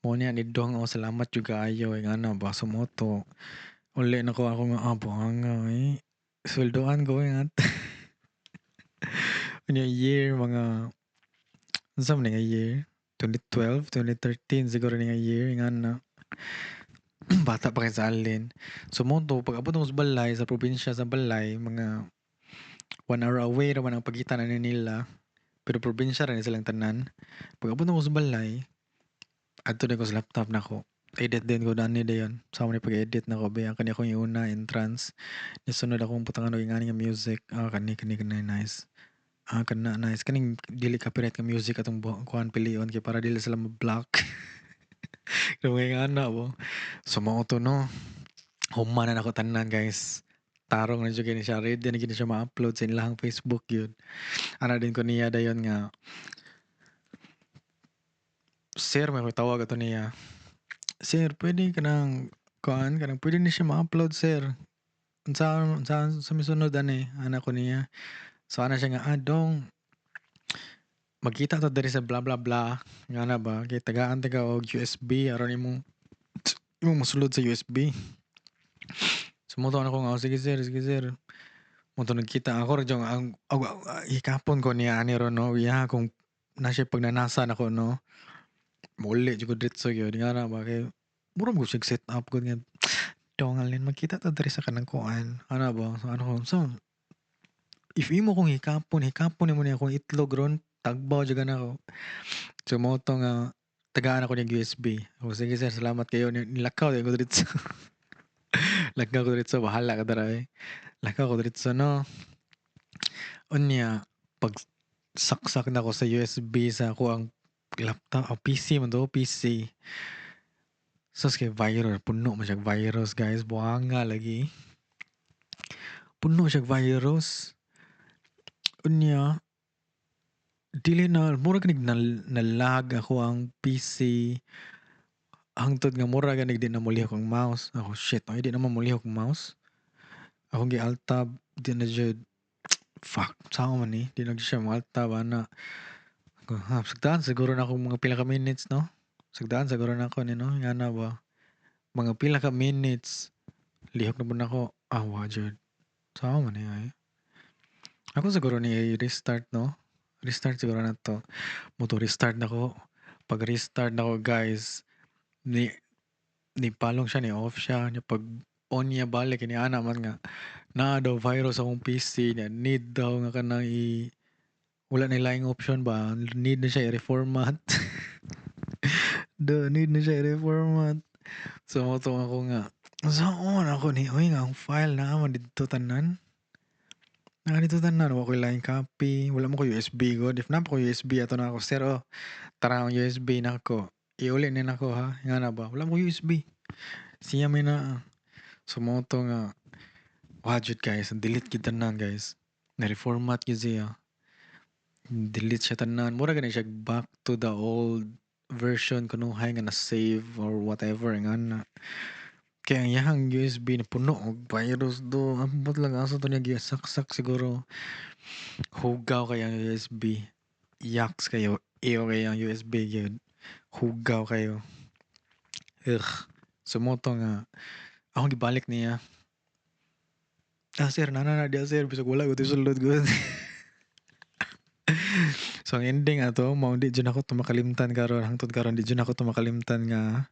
mo niya ni dong o salamat jud kaayo nga na ba sumoto uli na ko ako nga abang sweldoan ko nga Ano year mga unsa man nga year? 2012, 2013 siguro ni nga year nga na bata pa kay sa alin. Sumonto pag abot mo sa balay sa probinsya sa balay mga 1 hour away ra man ang pagitan ani nila. Pero probinsya ra ni silang tanan. Pag abot mo sa balay, adto din ko sa laptop nako. Edit din ko dani dayon. Sa ni pag-edit nako ba kani akong iuna entrance. Nisunod akong putangan og ingani nga music. Kani nice. Kana nice kaning dili copyright nga music atong kuhan pilion kay para dili sila ma-block. Kamay nga ana mo. So mao to no. Human na nako tanan guys. Tarong na jud kini siya ready na gid siya ma-upload sa ilahang Facebook yun. Ana din ko niya dayon nga sir may ko tawag ato niya. Sir, pwede ka nang kuan kanang pwede ni siya ma-upload sir. Sa misunod ani ana ko niya. So ana siya nga dong magkita ta diri sa blah blah blah nga na ba kay tagaan ta og USB aron imong mosulod sa USB. Sumuto na ko nga, "Oh, sige sir." Moto nagkita ako ra jung hikapon ko niya ani ron no, iya kung na siya pagnanasa nako no. Muli jud ko diretso gyud nga na ba kay mura mo sig set up gud nga dongalin magkita ta diri sa kanang kuan. Ana ba, so ano ko, so if imo kong hikapon nimo ni akong itlog ron, tagbaw jud na ako. Sumoto nga tagaan ako ning USB. "Oh, sige sir, salamat kayo." Nilakaw din ko diretso. Lakaw ko diretso, bahala ka dira eh. Lakaw ko diretso no. Unya, pag saksak na ko sa USB sa ako ang laptop, PC man to, PC. Sus kay virus, puno man siya virus guys, buhanga lagi. Puno siya virus. Unya, dili na, mura ganig na lag ako ang PC. Hangtod nga mura ganig di na mulihok ang mouse. Ako shit, ay di naman mulihok ang mouse. Akong gi alt tab, di na jud fuck, saan man ni? Di na siya mo alt tab ana. Sagdaan siguro na akong mga pila ka minutes no. Sagdaan siguro na ako ni no, nga na ba. Mga pila ka minutes, lihok na po na ako. Wa jud. Saan man ni ay. Ako siguro ni restart no. Restart siguro na to. Moto restart na ko. Pag restart na ko guys, ni palong siya ni off siya niya pag on niya balik ni ana man nga na daw virus akong PC niya need daw nga kanang wala na laing option ba need na siya i-reformat need na siya i-reformat so moto ako nga saan ako ni oy nga ang file na man dito tanan na dito tanan wa ko laing copy wala mo ko USB god if na ko USB ato na ako sir tara ang USB na ko iuli na nako ha nga na ba wala mo USB siya may na sumoto nga wajud guys delete gid tanan guys na reformat gid siya delete siya tanan mura gani siya back to the old version kunuhay nga na save or whatever nga na kaya ang yahang USB na puno og virus do ambot lang asa to niya gisaksak siguro hugaw kaya ang USB yaks kayo iyo kaya ang USB gyud hugaw kayo sumoto nga akong gibalik niya sir nana dia sir bisag wala ko sulod gud so ang ending ato mao di jud ako tumakalimtan karon hangtod karon di jud ako tumakalimtan nga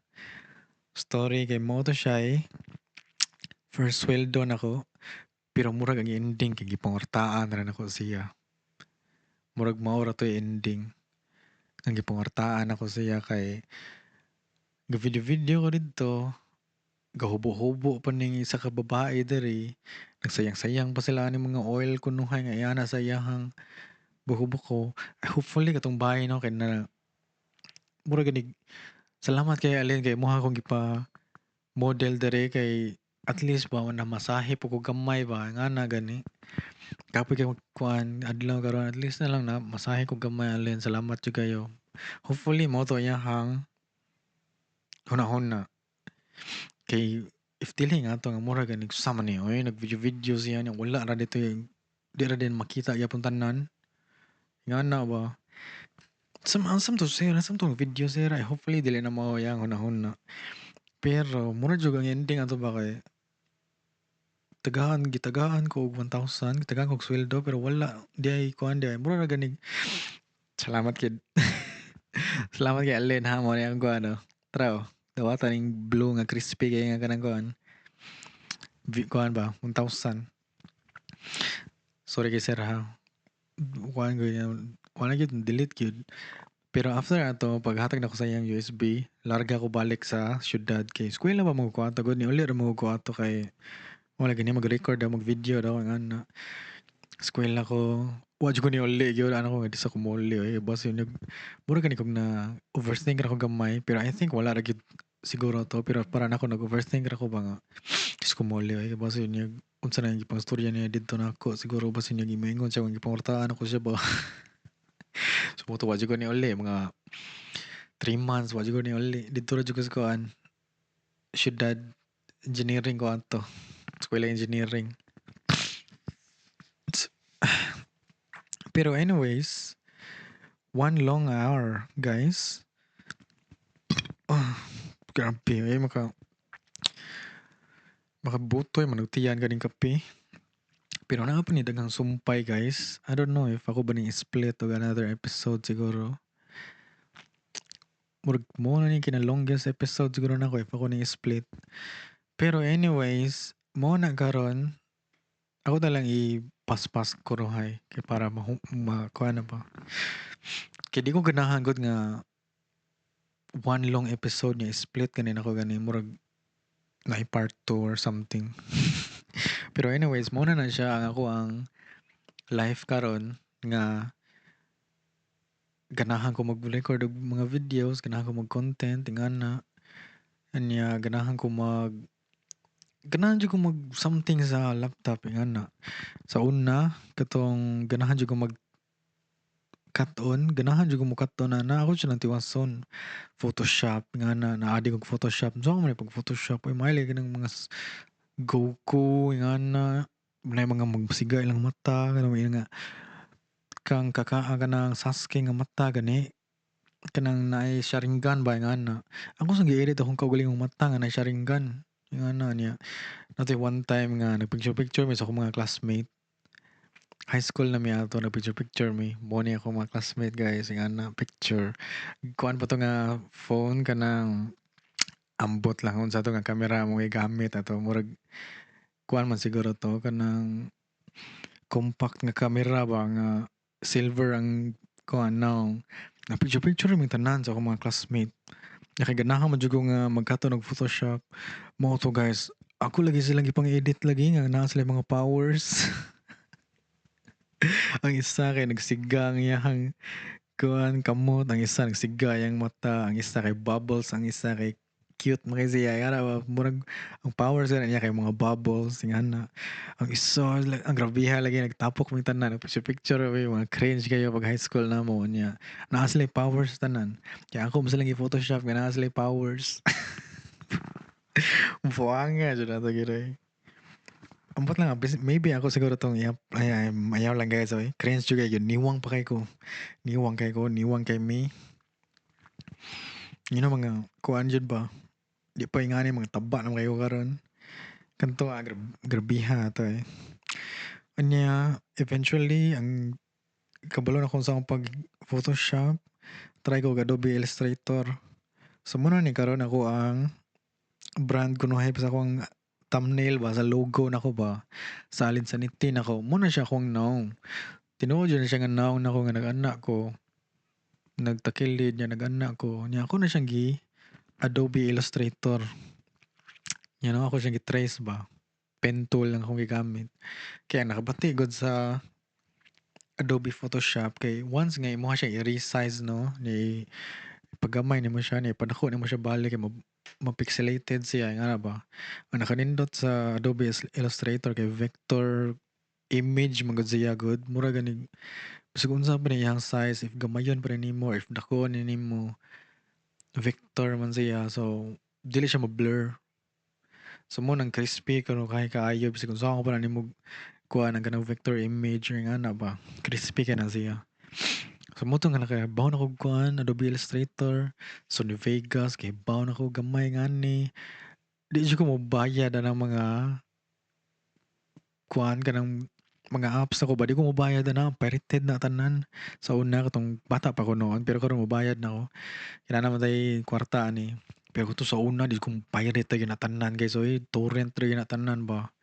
story kay mo to siya first sweldo nako, pero murag ang ending kay gipangortaan ra nako siya. Murag mao ra to'y ending. Ang gipangortaan ako siya kay gavideo-video ko didto, gahubo-hubo pa ning isa ka babae diri. Nagsayang-sayang pa sila ani mga oil kunuhay nga iana sa iyahang buhok ko. Hopefully katong bahay no kay na mura gani salamat kay Alin kay moha akong gipa-model diri kay at least ba namasahe po ko gamay ba nga na gani. Kapoy kay magkuan adlaw karon at least na lang na masahe ko gamay Alin. Salamat jud kayo. Hopefully mo to iyahang hunahuna. Kay if dili nga to nga mura gani sama ni oy nag-video-video siya niya wala ra dito yung di ra din makita gyapon tanan. Nga na ba? Some to share, some to video share. Ay, hopefully dili na mao yang hunahuna. Pero mura jud ang ending ato ba kay gitagaan ko og 1,000, gitagaan ko og sweldo pero wala di ay kuan di ay mura ra gani. Salamat kid. Salamat kay Alin ha mo ni ang kuan no. Tara oh. Dawatan ning blue nga crispy kay nga kanang kuan. Kuan ba 1,000. Sorry kay sir ha. Kuan ko yan. Wala gyud delete gyud. Pero after ato paghatag nako sa iyang USB, larga ko balik sa syudad kay eskwela ba mo ko ato gud ni uli ra mo ko ato kay wala gani mag-record daw mag-video daw nga na. Eskwela ko wa jud ko ni uli gyud ano ko nga di sa ko muli oy bas yun mura gani kog na overthink ra ko gamay pero I think wala ra gyud siguro to pero para nako nag-overthink ra ko ba nga is ko muli oy bas yun yung unsa na yung gipang storya niya didto nako siguro bas yun yung gimingon siya kung gipangortaan ako siya ba. Sumuto wa jud ko ni uli mga 3 months wa jud ko ni uli didto ra jud ko sa kuan syudad engineering ko ato eskwela engineering. Pero anyways, 1 long hour, guys. Oh, grabe eh makabutoy manugtiyan ganing kape. Pero naa pa ni daghang sumpay, guys. I don't know if ako ba ning split o another episode siguro. Murag mo na ni kina-longest episode siguro nako if ako ning split. Pero anyways, mo na karon ako na lang i-paspas ko rohay kay para makuha na ba. Kaya di ko ganahan gud nga 1 long episode niya split ganin ako gani murag na part 2 or something. Pero anyways, mo na siya ang ako ang life karon nga ganahan ko mag-record og mga videos, ganahan ko mag-content, ingana. Anya ganahan ko ganahan jud ko mag something sa laptop ingana. Sa una katong ganahan jud ko mag cut on, ganahan jud ko mo cut on na ako siya ng tiwason. Photoshop ingana naadi kog Photoshop. So man pag Photoshop ay maili ganang mga Goku ingana na mga magsiga ilang mata kanang nga kang kakaa ka ng Sasuke nga mata gani kanang naay Sharingan ba ingana. Ako sa gi-edit akong kaugalingong mata nga naay Sharingan. Ingana niya. Nato one time nga nagpicture-picture mi sa akong mga classmate. High school na mi ato nagpicture-picture mi. Mo ni ako mga classmate guys ingana picture. Kuan pa to nga phone kanang ambot lang unsa to nga camera mo gamit ato murag kuan man siguro to kanang compact nga camera ba nga silver ang kuan now. Na picture-picture mi tanan sa akong mga classmate. Nakaganahan man jud ko nga magkato og Photoshop. Mao to guys. Ako lagi silang ipang-edit lagi nga naa sila mga powers. Ang isa kay nagsiga ang iyahang kuan kamot, ang isa nagsiga yang mata, ang isa kay bubbles, ang isa kay cute man kay siya. Kaya murag ang powers niya kay mga bubbles ingana. Ang isa ang grabiha lagi nagtapok mi tanan picture may mga cringe kayo pag high school namo niya. Naa sila powers tanan. Kaya ako mo silang i-photoshop nga naa sila powers. Buanga jud ato gid. Ambot lang maybe ako siguro tong ayaw lang guys oy. Cringe jud kay yun niwang pa kay ko. Niwang kay me. You know mga kuan jud ba? Di pa ingani mga taba na kayo karon. Kanto grabiha to eh. Anya eventually ang kabalo na kung sa akong pag Photoshop try ko Adobe Illustrator. So muna ni karon ako ang brand kunuhay pa sa akong thumbnail ba, sa logo nako ba, sa alin sa niti nako, mo na siya akong naong. Tinuod yun na siya nga naong nako nga nag-ana ko, nagtakilid niya nag-ana ko, niya ako na siyang Adobe Illustrator. Ako siyang gi-trace ba, pen tool lang akong gigamit. Kaya nakabati gud sa Adobe Photoshop kay once nga imuha siya i-resize 'no, paggamay nimo siya, padako nimo siya balik kay ma-pixelated siya, ingana ba. Ang nakanindot sa Adobe Illustrator kay vector image man gud siya gud, mura gani bisag unsa pa ni iyang size, if gamayon pa rin nimo or if dako ni nimo, vector man siya so dili siya ma-blur. So mo nang crispy kuno kay kaayo bisag unsa ko pa na nimo kuha ng kanang vector image or ingana ba, crispy ka na siya. So moto nga nakabawon ako kuan Adobe Illustrator, Sony Vegas kay bawon ako gamay ngani. Di jud ko mobayad ng mga kuan kanang mga apps ako ba di ko mobayad na pirated na tanan. Sa una katong bata pa ko noon pero karon mobayad na ako. Kinahanglan naman tay kwarta ani. Pero to sa una di ko pirate na gyud na tanan guys. So torrent ra gyud na tanan ba.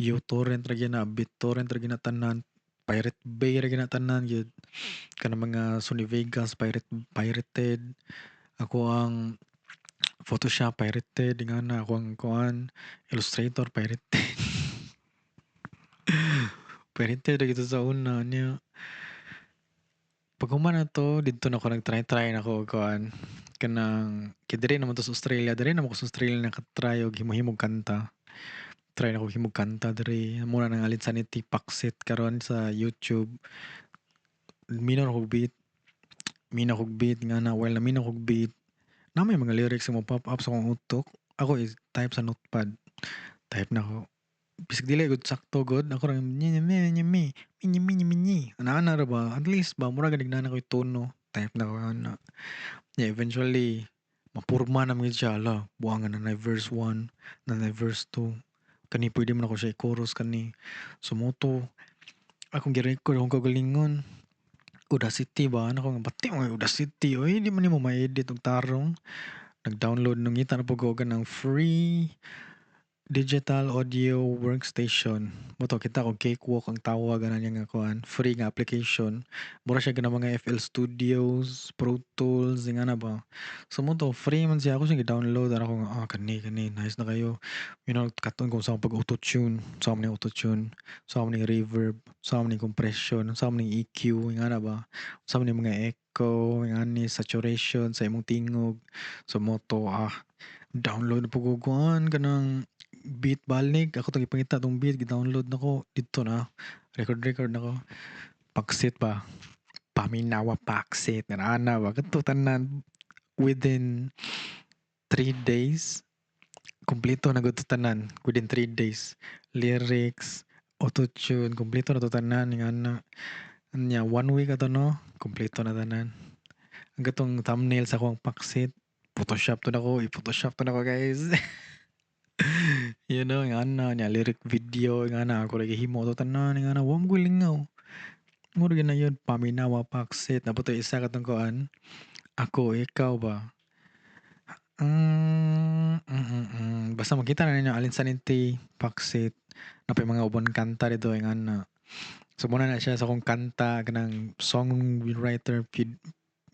uTorrent ra gyud na, BitTorrent ra gyud na tanan. Pirate Bay ra gyud na tanan gyud. Kanang mga Sony Vegas pirated. Ako ang Photoshop pirated, ingana ako ang kuan Illustrator pirated. Pirated ra gyud sa una niya. Pag human na to, dito na ako nag-try na ako kuan kanang kay diri naman to sa Australia, diri naman ko sa Australia nakatry og himo-himog kanta. Try na ko himog kanta diri. Muna nang alit sa ni Paksit karon sa YouTube. Minaw na kog beat, minaw kog beat nga na while na minaw kog beat, na may mga lyrics nga mo pop up sa akong utok. Ako is type sa notepad. Type na ko. Bisag dili gud sakto gud ako ra ana ra ba at least ba mura gid na ko'y tono type na ko ana. Yeah, eventually mapurma na gyud siya la buangan na verse 1 na verse 2 kani pwede man ako siya i-chorus kani sumoto akong gi-record akong kagalingon Audacity ba ano ko nga bati mo Audacity oy di man nimo ma-edit og tarong nag-download nung ngita na po ko ng free digital audio workstation. Moto kita ko Cakewalk ang tawag ana niya nga kuan, free nga application. Mura siya ganang mga FL Studios, Pro Tools, ingana ba. So mo to free man siya ako siya gi-download ara ko nga kani nice na kayo. Katon kung sa pag-auto-tune, sa man auto-tune, sa man reverb, sa man compression, sa man EQ, ingana ba. Sa man mga echo, ingani saturation sa imong tingog. So mo to download na po ko kuan kanang beat balig ako tong ipangita tong beat gi-download nako didto na record nako Paksit ba paminawa Paksit na ana ba kadto tanan within 3 days kumpleto na gud to tanan within 3 days lyrics auto-tune kumpleto na to tanan nga na nya 1 week ato no kumpleto na tanan ang gatong thumbnail sa akong Paksit Photoshop to nako i-Photoshop to nako guys. Nga na nya lyric video nga na ako lagi himo to tanan nga na wa mo lingaw. Mura gyud na yun paminawa Paksit na puto isa katong kuan. Ako ikaw ba? Basta makita na ninyo alin sa ninti Paksit napay mga ubon kanta dito nga na. So muna na siya sa akong kanta kanang songwriter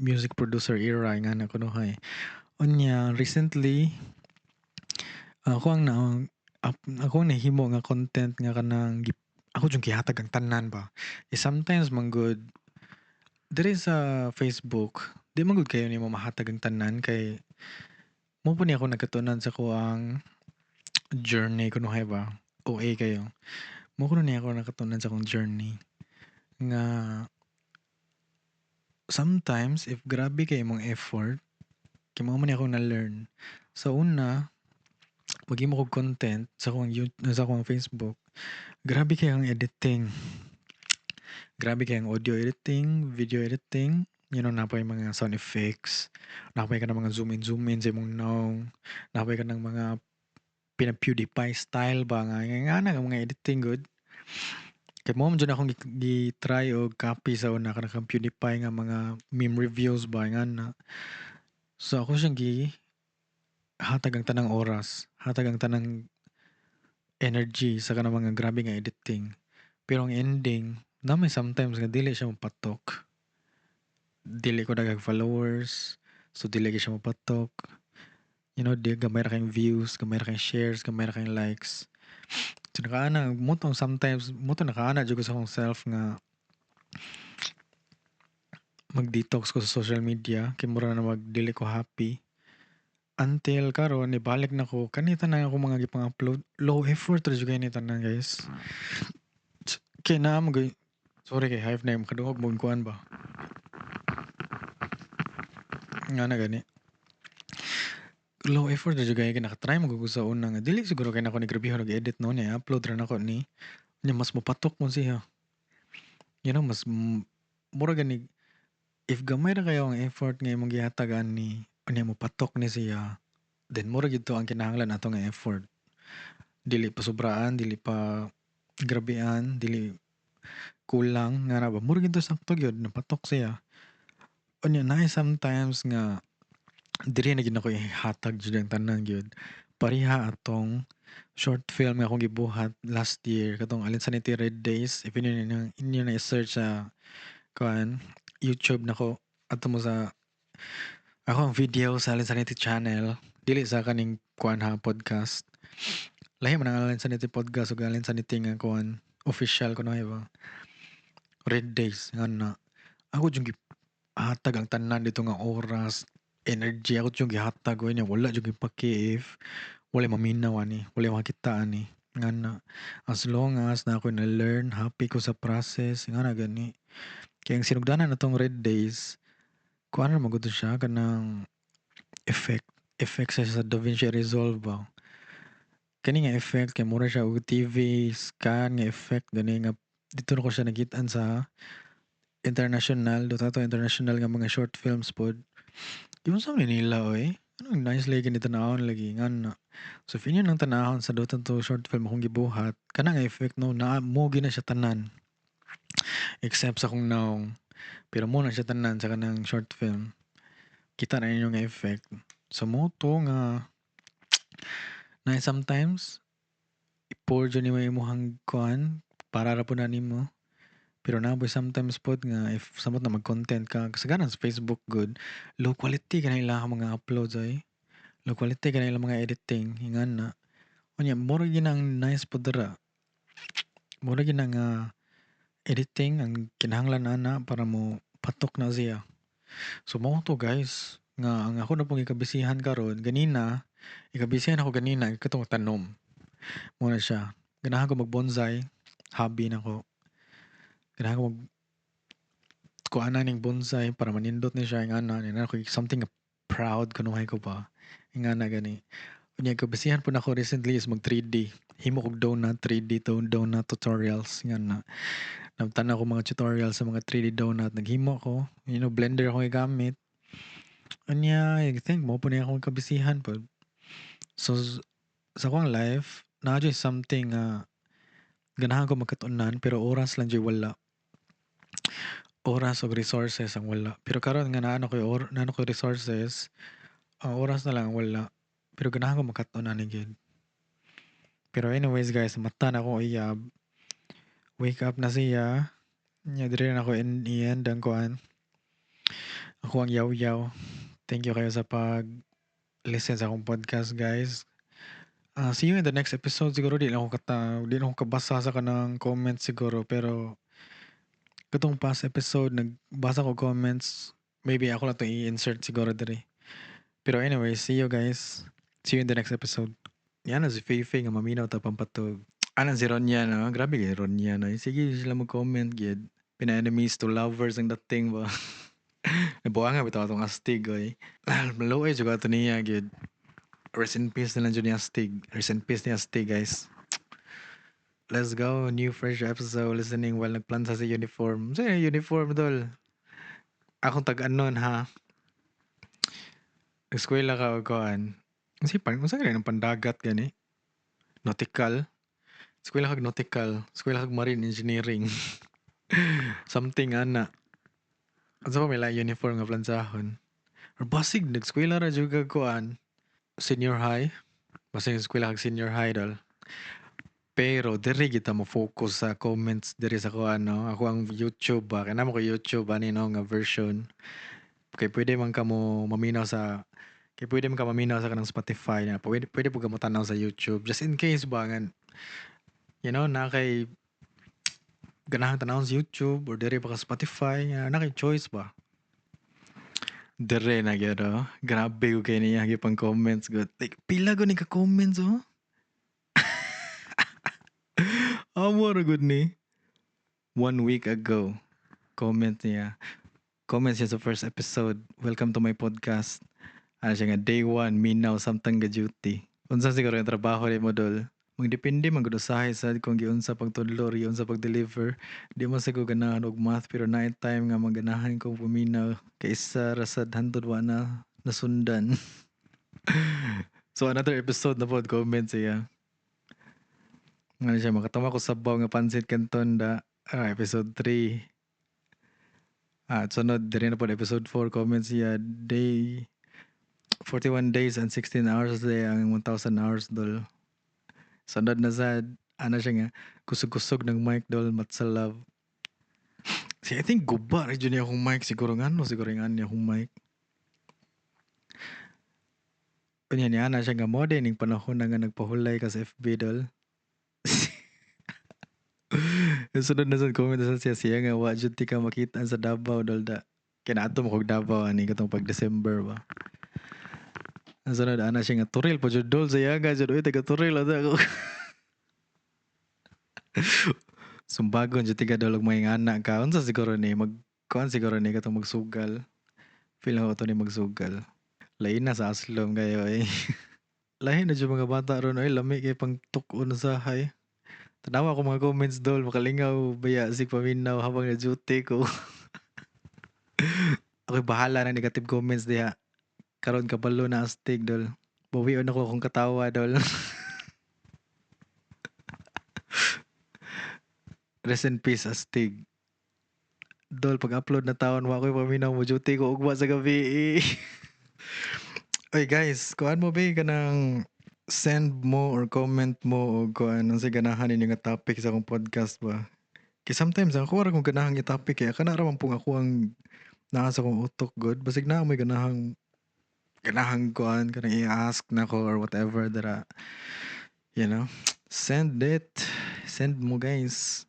music producer era nga na kuno hay. Unya recently ako ang ako ang nahimo nga content nga kanang ako jung gihatag ang tanan ba. Sometimes man good diri sa Facebook, di man gud kayo nimo mahatag ang tanan kay mo po ni ako nagkatunan sa kuang journey kuno hay ba. OA kayo. Mo kuno ni ako nakatunan sa akong journey nga sometimes if grabe kay imong effort kay mao man ni ako na-learn. Sa una maghimo kog content sa akong Facebook. Grabe kay ang editing. Grabe kay ang audio editing, video editing. Napay mga sound effects. Napay ka ng mga zoom in sa imong naong. Napay ka ng mga pina-PewDiePie style ba nga nga mga editing good. Kay mo man dyan akong gi-try og copy sa una kanang PewDiePie nga mga meme reviews ba nga na. So ako siyang hatag ang tanang oras, hatag ang tanang energy sa kanang mga grabe nga editing. Pero ang ending, namay sometimes nga dili siya mapatok. Dili ko dagag followers, so dili gyud siya mapatok. You know, di gamay ra kayong views, gamay ra kayong shares, gamay ra kayong likes. So nakaana mo tong sometimes mo to nakaana jud ko sa akong self nga mag-detox ko sa social media kay mura na mag-dili ko happy. Until karon ibalik na ko kanita na ako mga gipang-upload. Low effort ra jud kay ni tanan guys. Kay naa mo sorry kay hive na yung kadungog mo kuan ba. Nga na gani. Low effort ra jud kay naka-try mo ko sa una nga dili siguro kay nako ni grabe nag-edit no ni upload ra nako ni. Nya mas mapatok mo siya. You know, mura gani if gamay ra kayo ang effort nga imong gihatagan ni unya mo patok ni siya, then mura gyud to ang kinahanglan nato nga effort. Dili pa sobraan, dili pa grabean, dili kulang nga na ba. Mura gyud to sakto gyud napatok siya. Unya naay sometimes nga diri na gyud ako ihatag jud ang tanan gyud. Pareha atong short film nga akong gibuhat last year katong Alinsanity Red Days. If inyo na i-search sa kuan YouTube nako ato mo sa ako ang video sa Alinsanity channel dili sa kaning kuan ha podcast. Lahi man ang Alinsanity podcast ug Alinsanity nga kuan official kuno ba. Red Days nga na. Ako jud gihatag ang tanan dito nga oras, energy ako jud gihatag ko niya wala jud gipaki if wala maminaw ani, wala makita ani. Nga na as long as na ako na-learn, happy ko sa process nga na gani. Kaya ang sinugdanan natong Red Days, kuan ra magud siya kanang effect effect sa DaVinci Resolve ba. Kani nga effect kay mura siya og TV scan nga effect gani nga dito na ko siya nakit-an sa international, to international nga mga short films pod. Yung sa nila oy. Anong nice lagi ni tanahon lagi nga na. So if inyo nang tanahon sa dotong to short film akong gibuhat, kana nga effect no na mo na siya tanan. Except sa kung naong pero mo na siya tanan sa kanang short film. Kita na ninyo nga effect. Sa moto nga na sometimes i-pour dyan ni mo imong kuan para ra po na nimo. Pero naboy sometimes pod nga if samot na mag-content ka kasagaran sa Facebook good, low quality ka na ilang mga uploads ay. Low quality ka na ilang mga editing hingan na. Unya mura gyud ang nice pod dira. Mura gyud ang editing ang kinahanglan ana para mo patok na siya. So mao to guys nga ang ako na pong ikabisihan karon ganina ikabisihan ako ganina katong tanom. Muna siya. Ganahan ko mag-bonsai. Hobby na ko. Ganahan ko kuana ning bonsai para manindot ni siya nga na ko something proud kunuhay ko pa. Nga na gani. Unya kabisihan po na ako recently is mag 3D. Himo kog donut 3D donut tutorials nga na. Nabtan ako mga tutorials sa mga 3D donut. Naghimo ko. You know, blender ako gamit. Unya, I think mo po na akong kabisihan po. So, sa akong life, na something ganahan ko magkatunan pero oras lang jud wala. Oras o resources ang wala. Pero karon nga naano ko resources, ang oras na lang ang wala. Pero ganahan ko magkatunan ni gyud. Pero anyways guys, mata na ko iyab. Wake up na siya. Nya dire na ako end ang kuan. Ako ang yaw-yaw. Thank you kayo sa pag listen sa akong podcast guys. See you in the next episode siguro di lang ako kabasa sa kanang comments siguro pero katong past episode nagbasa ko comments maybe ako lang to i-insert siguro diri. Pero anyway, see you guys. See you in the next episode. Yan na si Feifei nga maminaw ta pampatog. Anan si Ronya no? Grabe kay Ronya no. Sige sila mag-comment gid. Pina-enemies to lovers ang dating ba. Nabuang nga bitaw atong astig oy. Maluoy jud ato niya gid. Rest in peace na lang dyan ni Astig. Rest in peace ni Astig, guys. Let's go. New fresh episode. Listening while nagplanta sa uniform. Saan yung uniform, dol? Akong tag-anon, ha? Eskwela ka o koan. Kasi parang kung saan ng pandagat gani? Nautical. Eskwela kag nautical. Eskwela kag marine engineering. Something, ana. Ano sa pa may uniform nga plansahon. Or basig, nag-eskwela ra juga koan. Senior high. Basig eskwela kag senior high, dol. Pero diri kita mo focus sa comments diri sa kuan no. Ako ang YouTube ba, kanamo ko YouTube ani no nga version. Kay pwede man ka mo maminaw sa kay pwede man ka maminaw sa kanang Spotify na pwede po ka mo tanaw sa YouTube just in case ba nga na kay ganahan tanawon sa YouTube or diri pa ka Spotify na kay choice ba. Dere na gyud oh. Grabe ko kay niya pang comments good. Like pila ko ni ka comments oh. Amo ra good ni. 1 week ago. Comment niya. Comment siya sa first episode. Welcome to my podcast. Ano siya nga, day 1, minaw samtang ga duty. Unsa siguro yung trabaho ni mo dol? Magdepende man gud usahay sad kung giunsa pagtudlo or giunsa pag-deliver. Di man sa ko ganahan og math pero night time nga maganahan ko puminaw kay isa ra sad hantod wa na nasundan. So another episode na pod comment siya. Ano siya makatama ko sabaw nga pansit kanton da episode 3. At sunod diri na pod episode 4 comment siya day 41 days and 16 hours day ang 1,000 hours dol. Sunod na sad ana siya nga kusog-kusog ng mic dol matsa love. I think guba rin yun akong mic siguro siguro nga niya akong mic. Kunya niya na siya nga mo din yung panahon na nga nagpahulay ka sa FB dol. Yung sunod na sa comment na siya nga wa jud ti ka makita sa Davao dol da. Kinaadto mo kog Davao ani katong pag December ba. Ang sunod ana siya nga turil pa jud dol sa yaga jud oy taga turil ata ako. Sumbagon jud tiga dol og may anak ka. Unsa siguro ni kuan siguro ni katong magsugal. Feel ko to ni magsugal. Lain na sa aslom kayo eh. Lain na jud mga bata ron oy lami kay pang tukon sa hay. Tanawa ko mga comments dol makalingaw baya sig paminaw habang na duty ko. Ako'y bahala ng negative comments diha. Karon kabalo na astig dol. Buwion ako kung katawa dol. Rest in peace astig. Dol pag-upload na taon wa ko'y paminaw mo duty ko ugma sa gabi. Oy guys, kuan mo ba kanang send mo or comment mo o kuan ang sa ganahan ninyo nga topic sa akong podcast ba. Kay sometimes ako ra kung ganahang i-topic kaya kana ra man pong ako ang naa sa akong utok god basig na may ganahang kuan kanang i-ask nako or whatever that send mo guys.